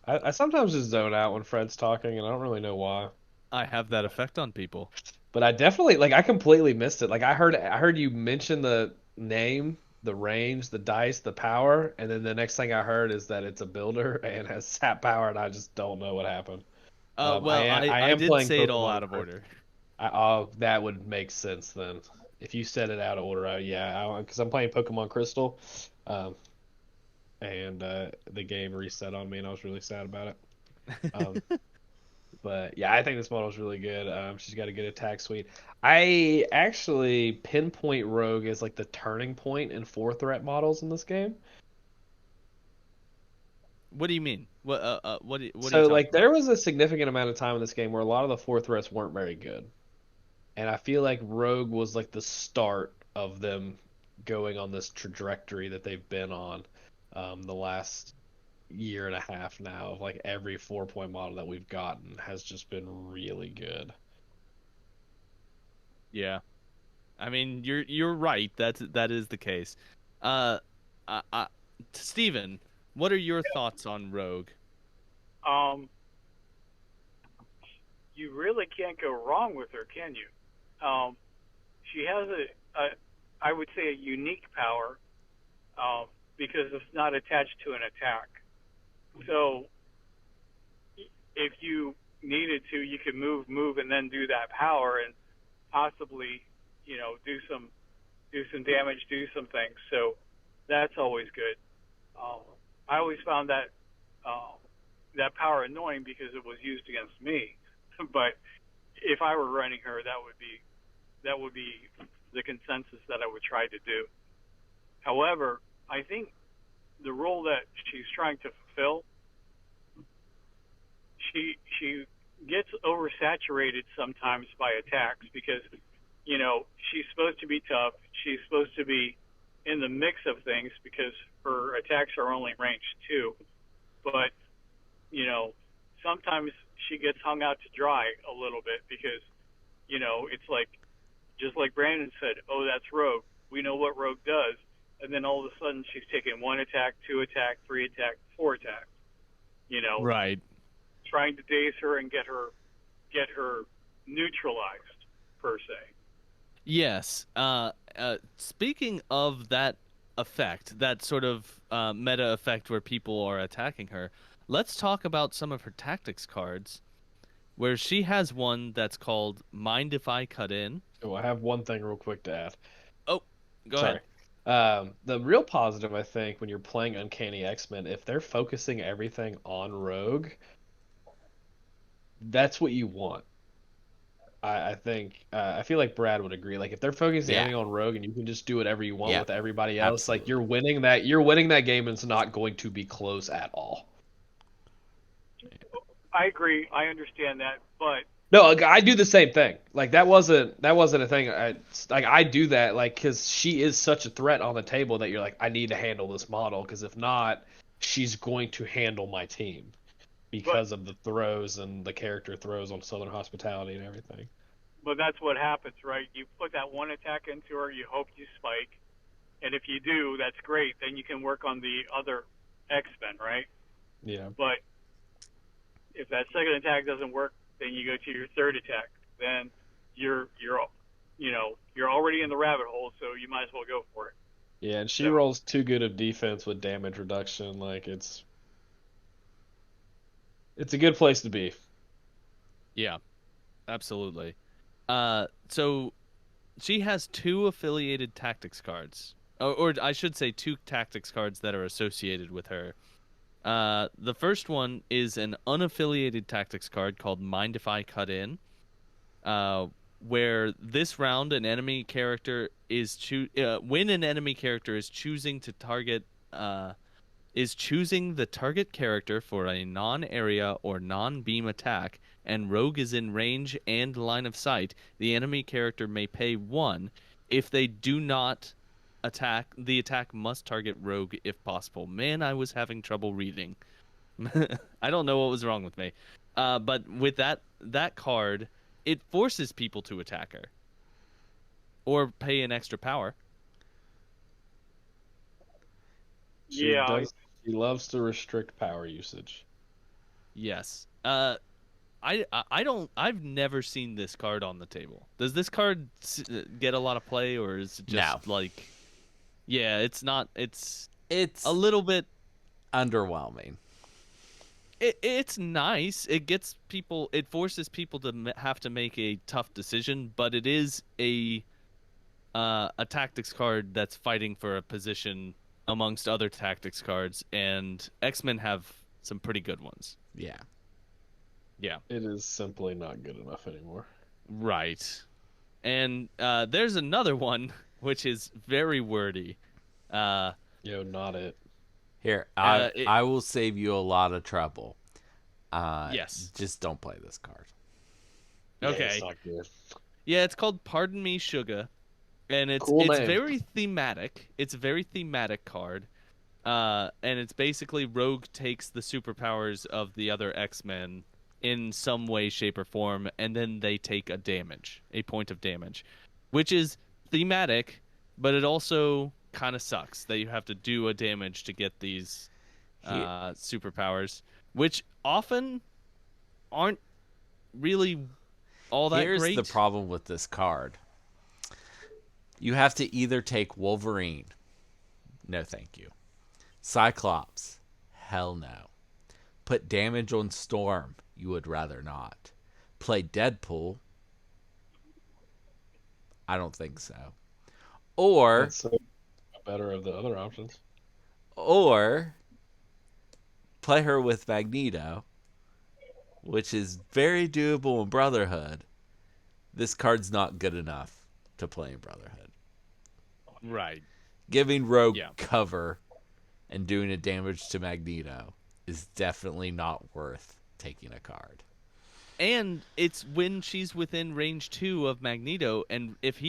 I sometimes just zone out when Fred's talking, and I don't really know why. I have that effect on people. But I definitely, I completely missed it. Like, I heard you mention the name, the range, the dice, the power, and then the next thing I heard is that it's a builder and has sap power, and I just don't know what happened. Well, I I am did playing say it all Pokemon out of Crystal. order. Oh, that would make sense then. If you said it out of order, because I'm playing Pokemon Crystal, um, and the game reset on me, and I was really sad about it. Um, but yeah, I think this model is really good. She's got a good attack suite. I actually pinpoint Rogue as like the turning point in four threat models in this game. What do you mean? What are you So like talking there about? was a significant amount of time in this game where a lot of the four threats weren't very good. And I feel like Rogue was like the start of them going on this trajectory that they've been on the last year and a half now. Of like every 4-point model that we've gotten has just been really good. Yeah. I mean, you're right. That is the case. Uh, I, I, Steven, what are your thoughts on Rogue? Um, you really can't go wrong with her, can you? She has I would say, a unique power because it's not attached to an attack. So if you needed to, you could move, and then do that power, and possibly, do some damage, do some things. So that's always good. Um, I always found that power annoying because it was used against me. But if I were running her, that would be the consensus that I would try to do. However, I think the role that she's trying to fulfill, she gets oversaturated sometimes by attacks because she's supposed to be tough. She's supposed to be in the mix of things because her attacks are only range 2. But sometimes she gets hung out to dry a little bit because it's like, just like Brandon said, oh, that's Rogue. We know what Rogue does. And then all of a sudden she's taking 1 attack, 2 attack, 3 attack, 4 attack. You know, Right. trying to daze her and get her neutralized per se. Yes. Speaking of that effect, that sort of meta effect where people are attacking her, let's talk about some of her tactics cards, where she has one that's called Mind If I Cut In. Oh, I have one thing real quick to add. Oh, go Sorry. ahead. The real positive, I think, when you're playing Uncanny X-Men, if they're focusing everything on Rogue, that's what you want. I think I feel like Brad would agree. Like if they're focusing Yeah. everything on Rogue and you can just do whatever you want Yep. with everybody else, like Absolutely. you're winning that game and it's not going to be close at all. I agree. I understand that, but No, like, I do the same thing. Like that wasn't a thing. I do that like because she is such a threat on the table that you're like I need to handle this model because if not, she's going to handle my team but because of the throws and the character throws on Southern Hospitality and everything. but that's what happens, right? You put that 1 attack into her, you hope you spike, and if you do, that's great. Then you can work on the other X-Men, right? Yeah. But if that second attack doesn't work, then you go to your third attack. Then you're already in the rabbit hole, so you might as well go for it. Yeah, and she So rolls too good of defense with damage reduction. Like it's a good place to be. Yeah, absolutely. So she has 2 affiliated tactics cards, or I should say 2 tactics cards that are associated with her. The first one is an unaffiliated tactics card called Mind If I Cut In, where this round an enemy character when an enemy character is choosing the target character for a non-area or non-beam attack, and Rogue is in range and line of sight, the enemy character may pay 1. If they do not attack, the attack must target Rogue if possible. Man, I was having trouble reading. I don't know what was wrong with me. But with that card, it forces people to attack her or pay an extra power. She yeah, does. She loves to restrict power usage. Yes. I don't. I've never seen this card on the table. Does this card get a lot of play, or is it No. just like? Yeah, it's not. It's a It's little bit. underwhelming. it's nice. It gets people. It forces people to have to make a tough decision, but it is a tactics card that's fighting for a position amongst other tactics cards, and X-Men have some pretty good ones. Yeah. Yeah, It is simply not good enough anymore. right. And there's another one which is very wordy. Uh, Yo, not it. Here, uh, it, I will save you a lot of trouble. yes. Just don't play this card. Yeah, it's Okay. not good. Yeah, it's called Pardon Me Sugar, and Cool it's name. very thematic. It's a very thematic card. And it's basically Rogue takes the superpowers of the other X-Men in some way, shape, or form, and then they take a point of damage, which is thematic, but it also kind of sucks that you have to do a damage to get these Here, superpowers, which often aren't really all that here's the great. problem with this card. You have to either take Wolverine. No, thank you. Cyclops. Hell no. Put damage on Storm. You would rather not. Play Deadpool. I don't think so. Or That's so better of the other options. or play her with Magneto, which is very doable in Brotherhood. This card's not good enough to play in Brotherhood. Right. Giving Rogue Yeah. cover and doing a damage to Magneto is definitely not worth taking a card. And it's when she's within range 2 of Magneto, and if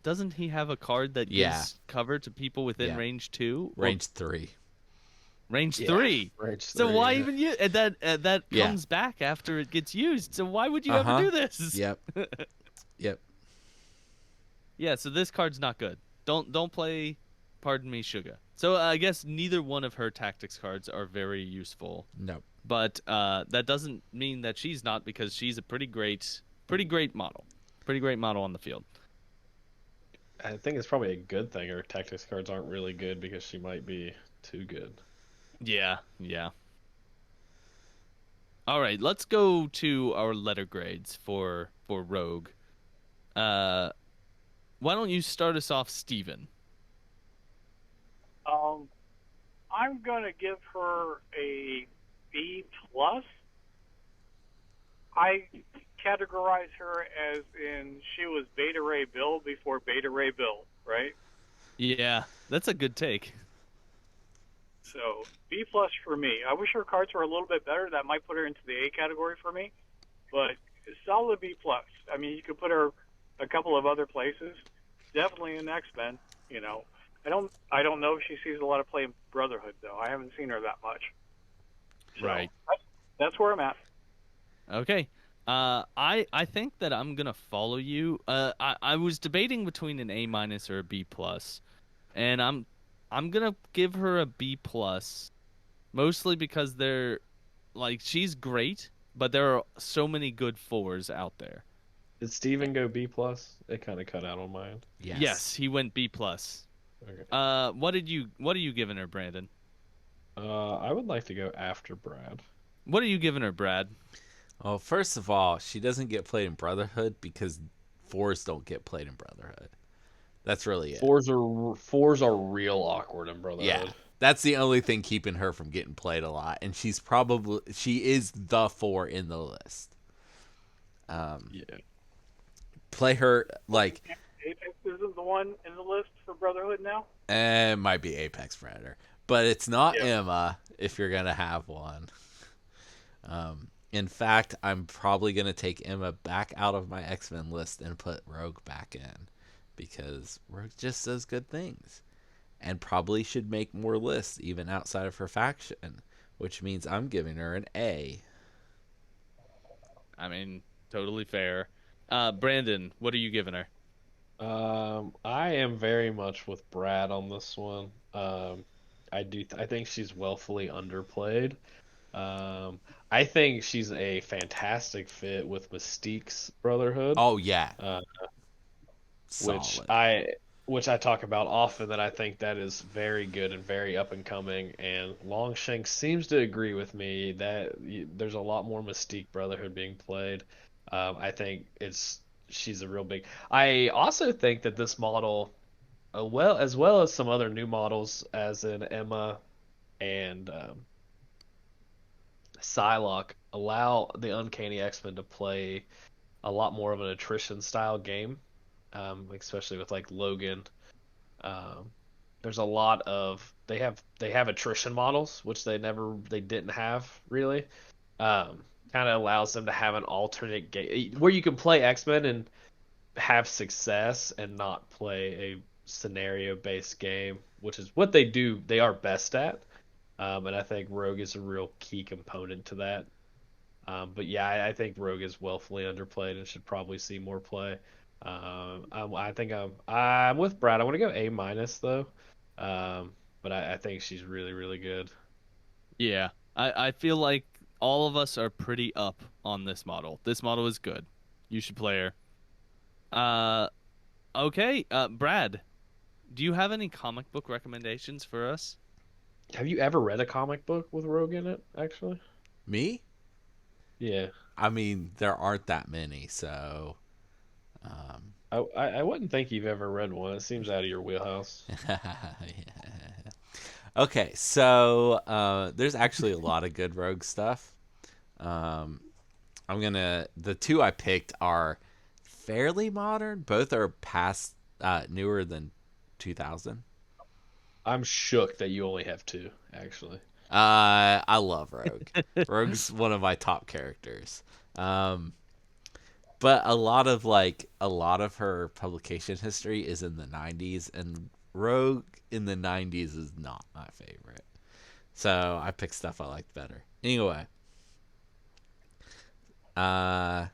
doesn't he have a card that Yeah. gives cover to people within Yeah. range 2? Or Range 3. range Yeah, 3. range So 3, why yeah. even use that Yeah. comes back after it gets used. So why would you ever do this? Yep. Yep. Yeah, so this card's not good. Don't play Pardon Me Sugar. So I guess neither one of her tactics cards are very useful. Nope. But that doesn't mean that she's not, because she's a pretty great model. Pretty great model on the field. I think it's probably a good thing her tactics cards aren't really good because she might be too good. Yeah, yeah. All right, let's go to our letter grades for Rogue. Why don't you start us off, Steven? I'm gonna give her a B plus. I categorize her as in she was Beta Ray Bill before Beta Ray Bill, right? Yeah, that's a good take. So B plus for me. I wish her cards were a little bit better. That might put her into the A category for me, but solid B plus. I mean, you could put her a couple of other places. Definitely in X-Men. You know, I don't know if she sees a lot of play in Brotherhood though. I haven't seen her that much. So, Right. That's where I'm at. Okay. I think that I'm gonna follow you. I was debating between an A minus or a B plus, and I'm gonna give her a B plus, mostly because she's great, but there are so many good fours out there. Did Steven go B plus? It kind of cut out on my end. Yes. Yes, he went B plus. Okay. What are you giving her, Brandon? I would like to go after Brad. What are you giving her, Brad? Well, first of all, she doesn't get played in Brotherhood because fours don't get played in Brotherhood. That's really it. Fours are real awkward in Brotherhood. Yeah. That's the only thing keeping her from getting played a lot, and she is the 4 in the list. Yeah. Play her like Apex isn't the one in the list for Brotherhood now. it might be Apex Predator, but it's not Yeah. Emma if you're gonna have one. In fact, I'm probably gonna take Emma back out of my X-Men list and put Rogue back in because Rogue just does good things and probably should make more lists even outside of her faction, which means I'm giving her an A. I mean, totally fair. Brandon, what are you giving her? I am very much with Brad on this one. I think she's woefully underplayed. I think she's a fantastic fit with Mystique's Brotherhood. Oh yeah, Uh, solid. which which I talk about often, that I think that is very good and very up and coming. And Longshanks seems to agree with me that there's a lot more Mystique Brotherhood being played. I think she's a real big. I also think that this model, well as some other new models, as in Emma and Psylocke, allow the Uncanny X-Men to play a lot more of an attrition style game, especially with like Logan. Um, there's a lot of they have attrition models which they didn't have really. Kind of allows them to have an alternate game where you can play X-Men and have success and not play a scenario based game, which is what they are best at. And I think Rogue is a real key component to that. But yeah, I think Rogue is woefully underplayed and should probably see more play. I think I'm with Brad. I want to go A minus though. But I think she's really really good. Yeah. I feel like all of us are pretty up on this model. This model is good. You should play her. Uh, okay. Brad, do you have any comic book recommendations for us? Have you ever read a comic book with Rogue in it? Actually, Me? yeah. I mean, there aren't that many, so um, I wouldn't think you've ever read one. It seems out of your wheelhouse. yeah. Okay, so there's actually a lot of good Rogue stuff. Um, the two I picked are fairly modern. Both are past newer than 2000. I'm shook that you only have two, actually. I love Rogue. Rogue's one of my top characters. Um, but a lot of her publication history is in the 90s, and Rogue in the 90s is not my favorite. So I picked stuff I liked better. Anyway, uh,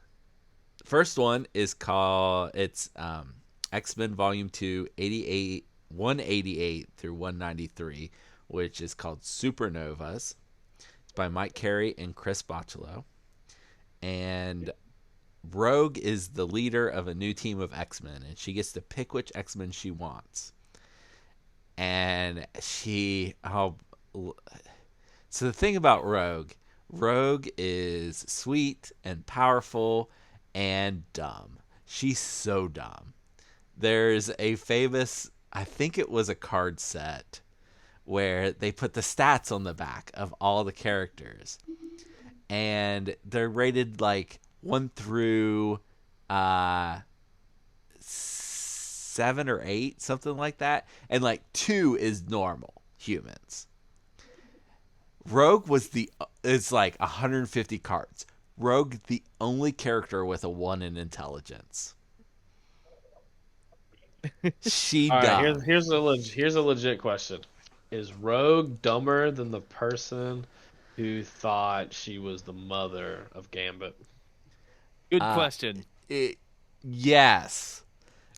first one is called X-Men Volume 2, 188 through 193, which is called Supernovas. It's by Mike Carey and Chris Bocciolo. And Rogue is the leader of a new team of X-Men, and she gets to pick which X-Men she wants. And so the thing about Rogue is sweet and powerful and dumb. She's so dumb. There's a famous, I think it was a card set, where they put the stats on the back of all the characters. And they're rated like 1 through 7 or 8, something like that. And like 2 is normal humans. Rogue it's like 150 cards. Rogue, the only character with a 1 in intelligence. She All right, dumb. here's a legit question. Is Rogue dumber than the person who thought she was the mother of Gambit? Good Uh, question. yes,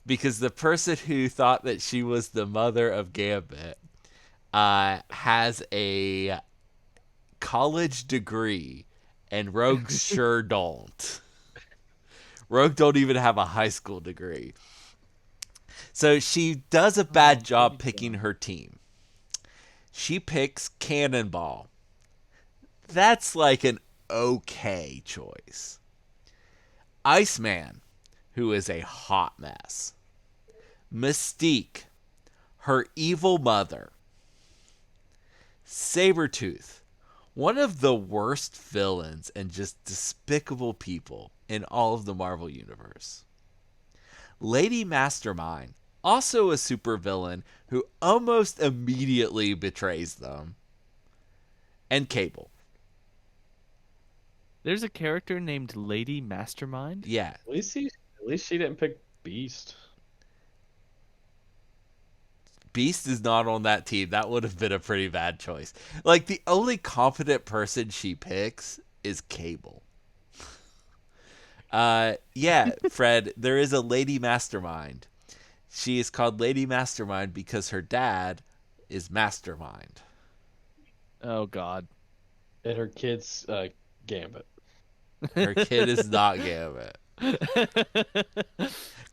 because the person who thought that she was the mother of Gambit has a college degree, and Rogue sure don't. Rogue don't even have a high school degree. So she does a bad job picking her team. She picks Cannonball. That's like an okay choice. Iceman, who is a hot mess. Mystique, her evil mother. Sabretooth, one of the worst villains and just despicable people in all of the Marvel Universe. Lady Mastermind, also a supervillain who almost immediately betrays them. And Cable. There's a character named Lady Mastermind. Yeah. At least she didn't pick Beast. Beast is not on that team. That would have been a pretty bad choice. Like, the only competent person she picks is Cable. Yeah, Fred, there is a Lady Mastermind. She is called Lady Mastermind because her dad is Mastermind. Oh God. And her kid's Gambit. Her kid is not Gambit.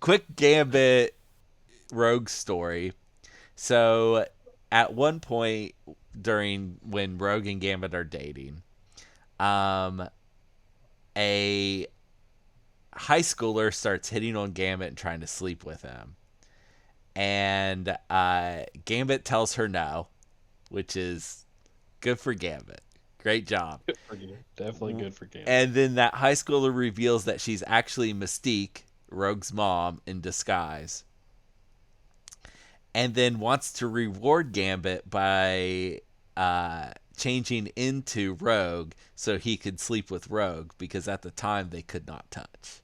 Quick Gambit Rogue's story. So at one point during when Rogue and Gambit are dating, a high schooler starts hitting on Gambit and trying to sleep with him. And Gambit tells her no, which is good for Gambit. Great job. Good for you. Definitely good for Gambit. And then that high schooler reveals that she's actually Mystique, Rogue's mom, in disguise. And then wants to reward Gambit by changing into Rogue so he could sleep with Rogue, because at the time they could not touch.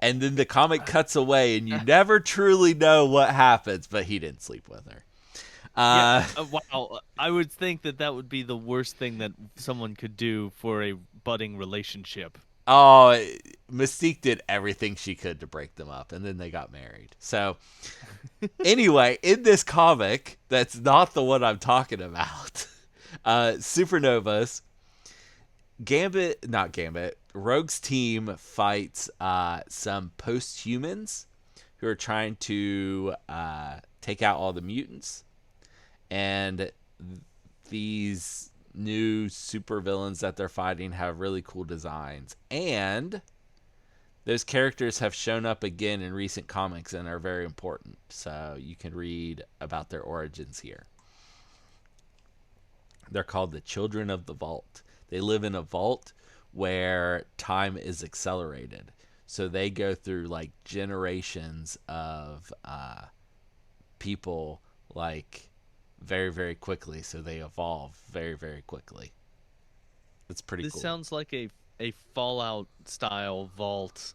And then the comic cuts away, and you never truly know what happens, but he didn't sleep with her. Wow. I would think that would be the worst thing that someone could do for a budding relationship. Oh, Mystique did everything she could to break them up, and then they got married. So, anyway, in this comic, that's not the one I'm talking about. Supernovas, Rogue's team fights some post-humans who are trying to take out all the mutants. And these new supervillains that they're fighting have really cool designs. And those characters have shown up again in recent comics and are very important. So you can read about their origins here. They're called the Children of the Vault. They live in a vault where time is accelerated. So they go through like generations of people like very, very quickly. So they evolve very, very quickly. It's pretty cool. This sounds like a Fallout style vault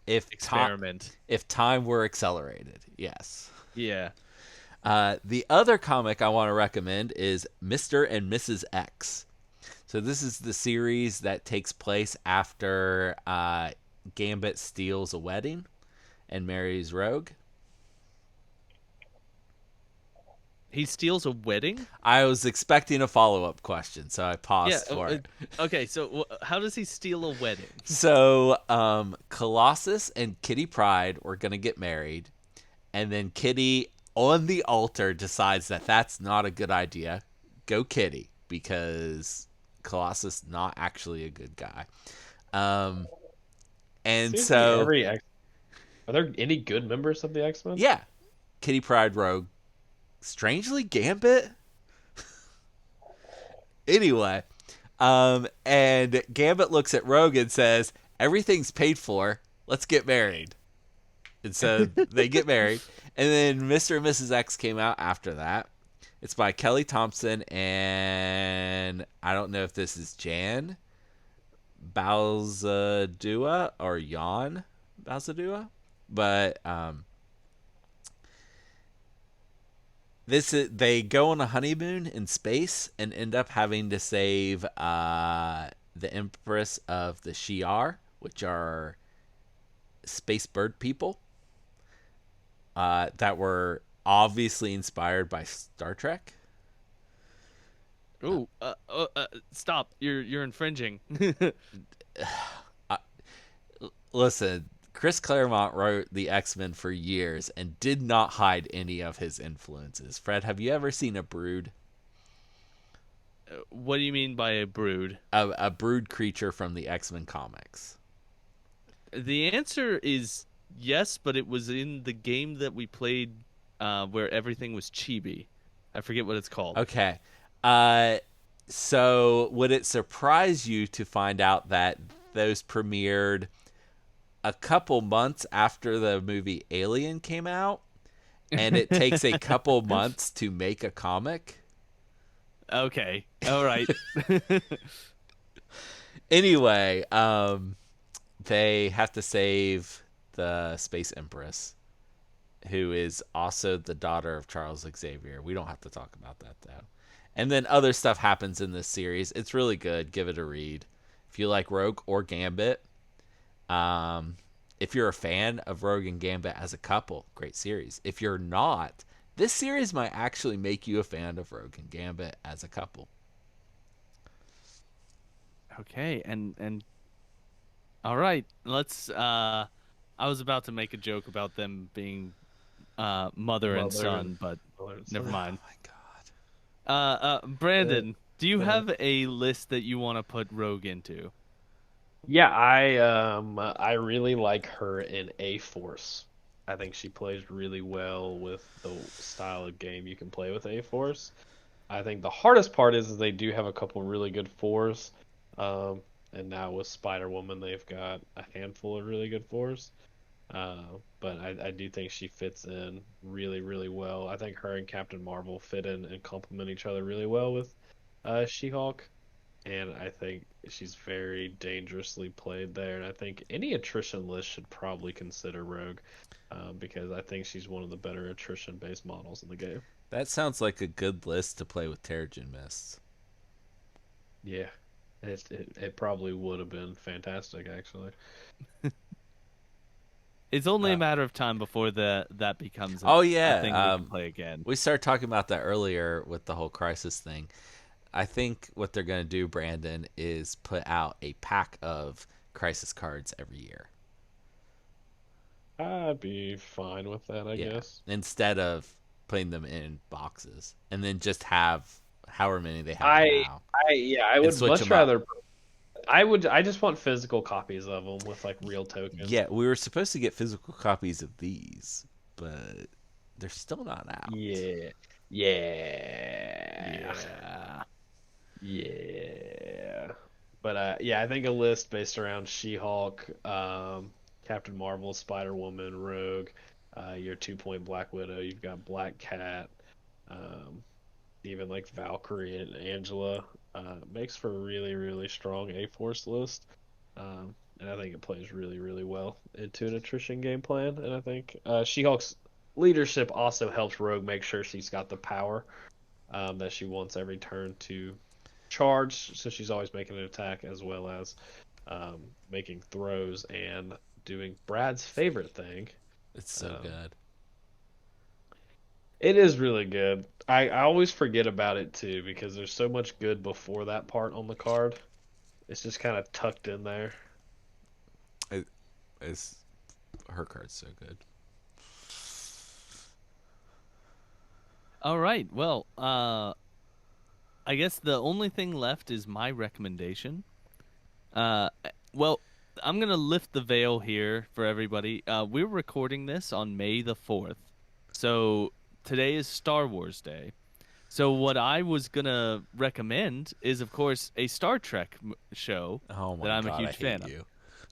experiment. If time were accelerated, yes. Yeah. The other comic I want to recommend is Mr. and Mrs. X. So this is the series that takes place after Gambit steals a wedding and marries Rogue. He steals a wedding? I was expecting a follow-up question, so I paused for it. Okay, so how does he steal a wedding? So Colossus and Kitty Pryde were going to get married, and then Kitty on the altar decides that that's not a good idea. Go Kitty, because Colossus not actually a good guy. And Seems so like are there any good members of the X-Men? yeah, Kitty Pryde, Rogue, strangely Gambit. Anyway, and Gambit looks at Rogue and says, "Everything's paid for. Let's get married." And so they get married. And then Mr. and Mrs. X came out after that. It's by Kelly Thompson and I don't know if this is Jan Balzadua or Jan Balzadua, but they go on a honeymoon in space and end up having to save the Empress of the Shi'ar, which are space bird people that were obviously inspired by Star Trek. Ooh, stop! You're infringing. Listen, Chris Claremont wrote the X-Men for years and did not hide any of his influences. Fred, have you ever seen a brood? What do you mean by a brood? A brood creature from the X-Men comics. The answer is yes, but it was in the game that we played where everything was chibi. I forget what it's called. Okay. So would it surprise you to find out that those premiered a couple months after the movie Alien came out, and it takes a couple months to make a comic? Okay. All right. Anyway, they have to save the Space Empress, who is also the daughter of Charles Xavier. We don't have to talk about that, though. And then other stuff happens in this series. It's really good. Give it a read. If you like Rogue or Gambit, if you're a fan of Rogue and Gambit as a couple, great series. If you're not, this series might actually make you a fan of Rogue and Gambit as a couple. Okay, and all right, let's. I was about to make a joke about them being mother and Mother son, but and never son. mind. Oh my god. Brandon, do you uh, have a list that you want to put Rogue into? Yeah, I really like her in A Force. I think she plays really well with the style of game you can play with A Force. I think the hardest part is they do have a couple really good fours. Um, and now with Spider Woman, they've got a handful of really good fours. But I do think she fits in really, really well. I think her and Captain Marvel fit in and complement each other really well with She-Hulk. And I think she's very dangerously played there. And I think any attrition list should probably consider Rogue, because I think she's one of the better attrition-based models in the game. That sounds like a good list to play with Terrigen Mists. Yeah, it probably would have been fantastic actually. It's only a Uh, matter of time before that becomes Oh a thing we yeah, can play again. we started talking about that earlier with the whole crisis thing. I think what they're gonna do, Brandon, is put out a pack of crisis cards every year. I'd be fine with that, I Yeah, guess. instead of putting them in boxes, and then just have however many they have I now I and would switch much them up. rather. I just want physical copies of them with like real tokens. Yeah, we were supposed to get physical copies of these, but they're still not out. Yeah. Yeah. Yeah. Yeah. But yeah, I think a list based around She-Hulk, Captain Marvel, Spider-Woman, Rogue, your 2-point Black Widow, you've got Black Cat, um, even like Valkyrie and Angela, makes for a really, really strong A-Force list. And I think it plays really, really well into an attrition game plan. And I think She-Hulk's leadership also helps Rogue make sure she's got the power that she wants every turn to charge, so she's always making an attack as well as making throws and doing Brad's favorite thing. It's so Um, good. it is really good. I always forget about it too because there's so much good before that part on the card. It's just kind of tucked in there. It's her card's so good. All right. Well, I guess the only thing left is my recommendation. Uh, well, I'm gonna lift the veil here for everybody. We're recording this on May the 4th, so today is Star Wars Day. So what I was gonna recommend is, of course, a Star Trek show Oh that my I'm a god, I huge fan hate of. you.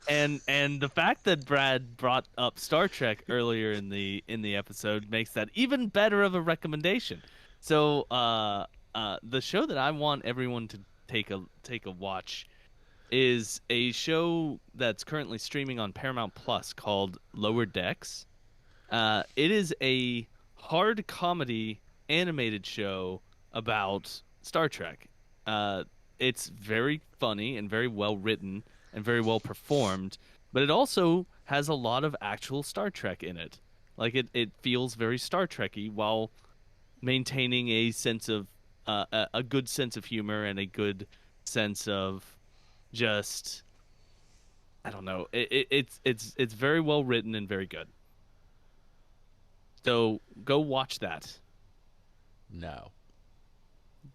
And the fact that Brad brought up Star Trek earlier in the episode makes that even better of a recommendation. So the show that I want everyone to take a watch is a show that's currently streaming on Paramount Plus called Lower Decks. It is a hard comedy animated show about Star Trek. It's very funny and very well written and very well performed, but it also has a lot of actual Star Trek in it. Like it feels very Star Trekky while maintaining a sense of a good sense of humor and a good sense of just I don't know. It's very well written and very good. So go watch that. No.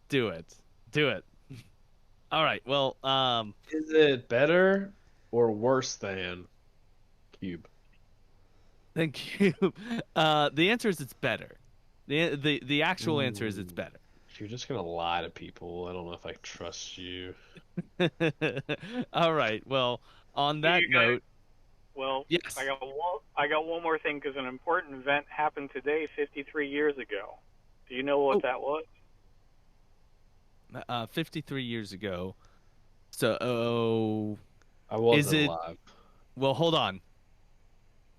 Do it. Do it. All right. Well, Is it better or worse than Cube? thank you. The answer is it's better. The actual answer is it's Ooh, better. you're just gonna lie to people. I don't know if I trust you. All right. Well, on Hey, that you guys. note, Well, yes. I got one more thing because an important event happened today, 53 years ago. Do you know what Oh, that was? 53 years ago. So, oh, I is wasn't it? alive. Well, hold on.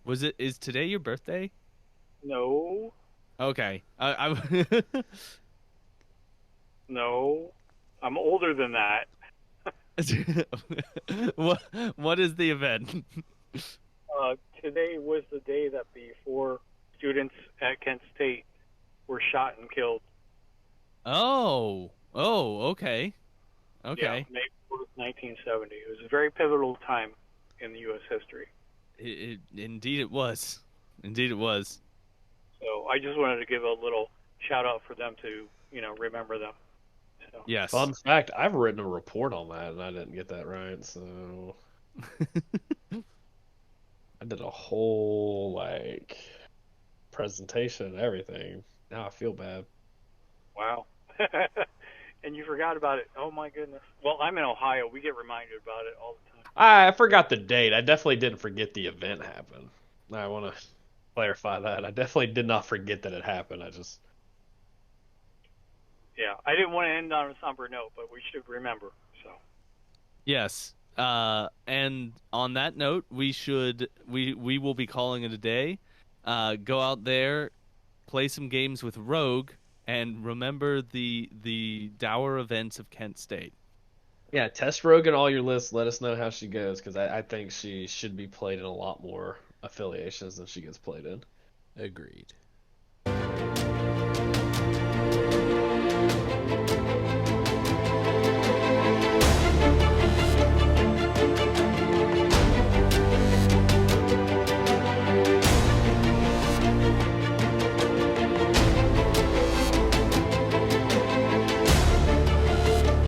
Was it? Is today your birthday? No, Okay. no. I'm older than that. what? What is the event? Today was the day that the four students at Kent State were shot and killed. Oh. Oh. Okay. Yeah, Okay. May 4th, 1970. It was a very pivotal time in the U.S. history. Indeed it was. Indeed it was. So I just wanted to give a little shout out for them to, remember them. So Yes. Fun fact, I've written a report on that and I didn't get that right, so I did a whole like presentation and everything. Now I feel bad. wow. And you forgot about it. Oh my goodness. Well, I'm in Ohio. We get reminded about it all the time. I forgot the date. I definitely didn't forget the event happened. I want to clarify that. I definitely did not forget that it happened. I just Yeah, I didn't want to end on a somber note, but we should remember. So Yes. And on that note, we will be calling it a day. Go out there, play some games with Rogue, and remember the dour events of Kent State. yeah, test Rogue in all your lists. Let us know how she goes because I think she should be played in a lot more affiliations than she gets played in. Agreed.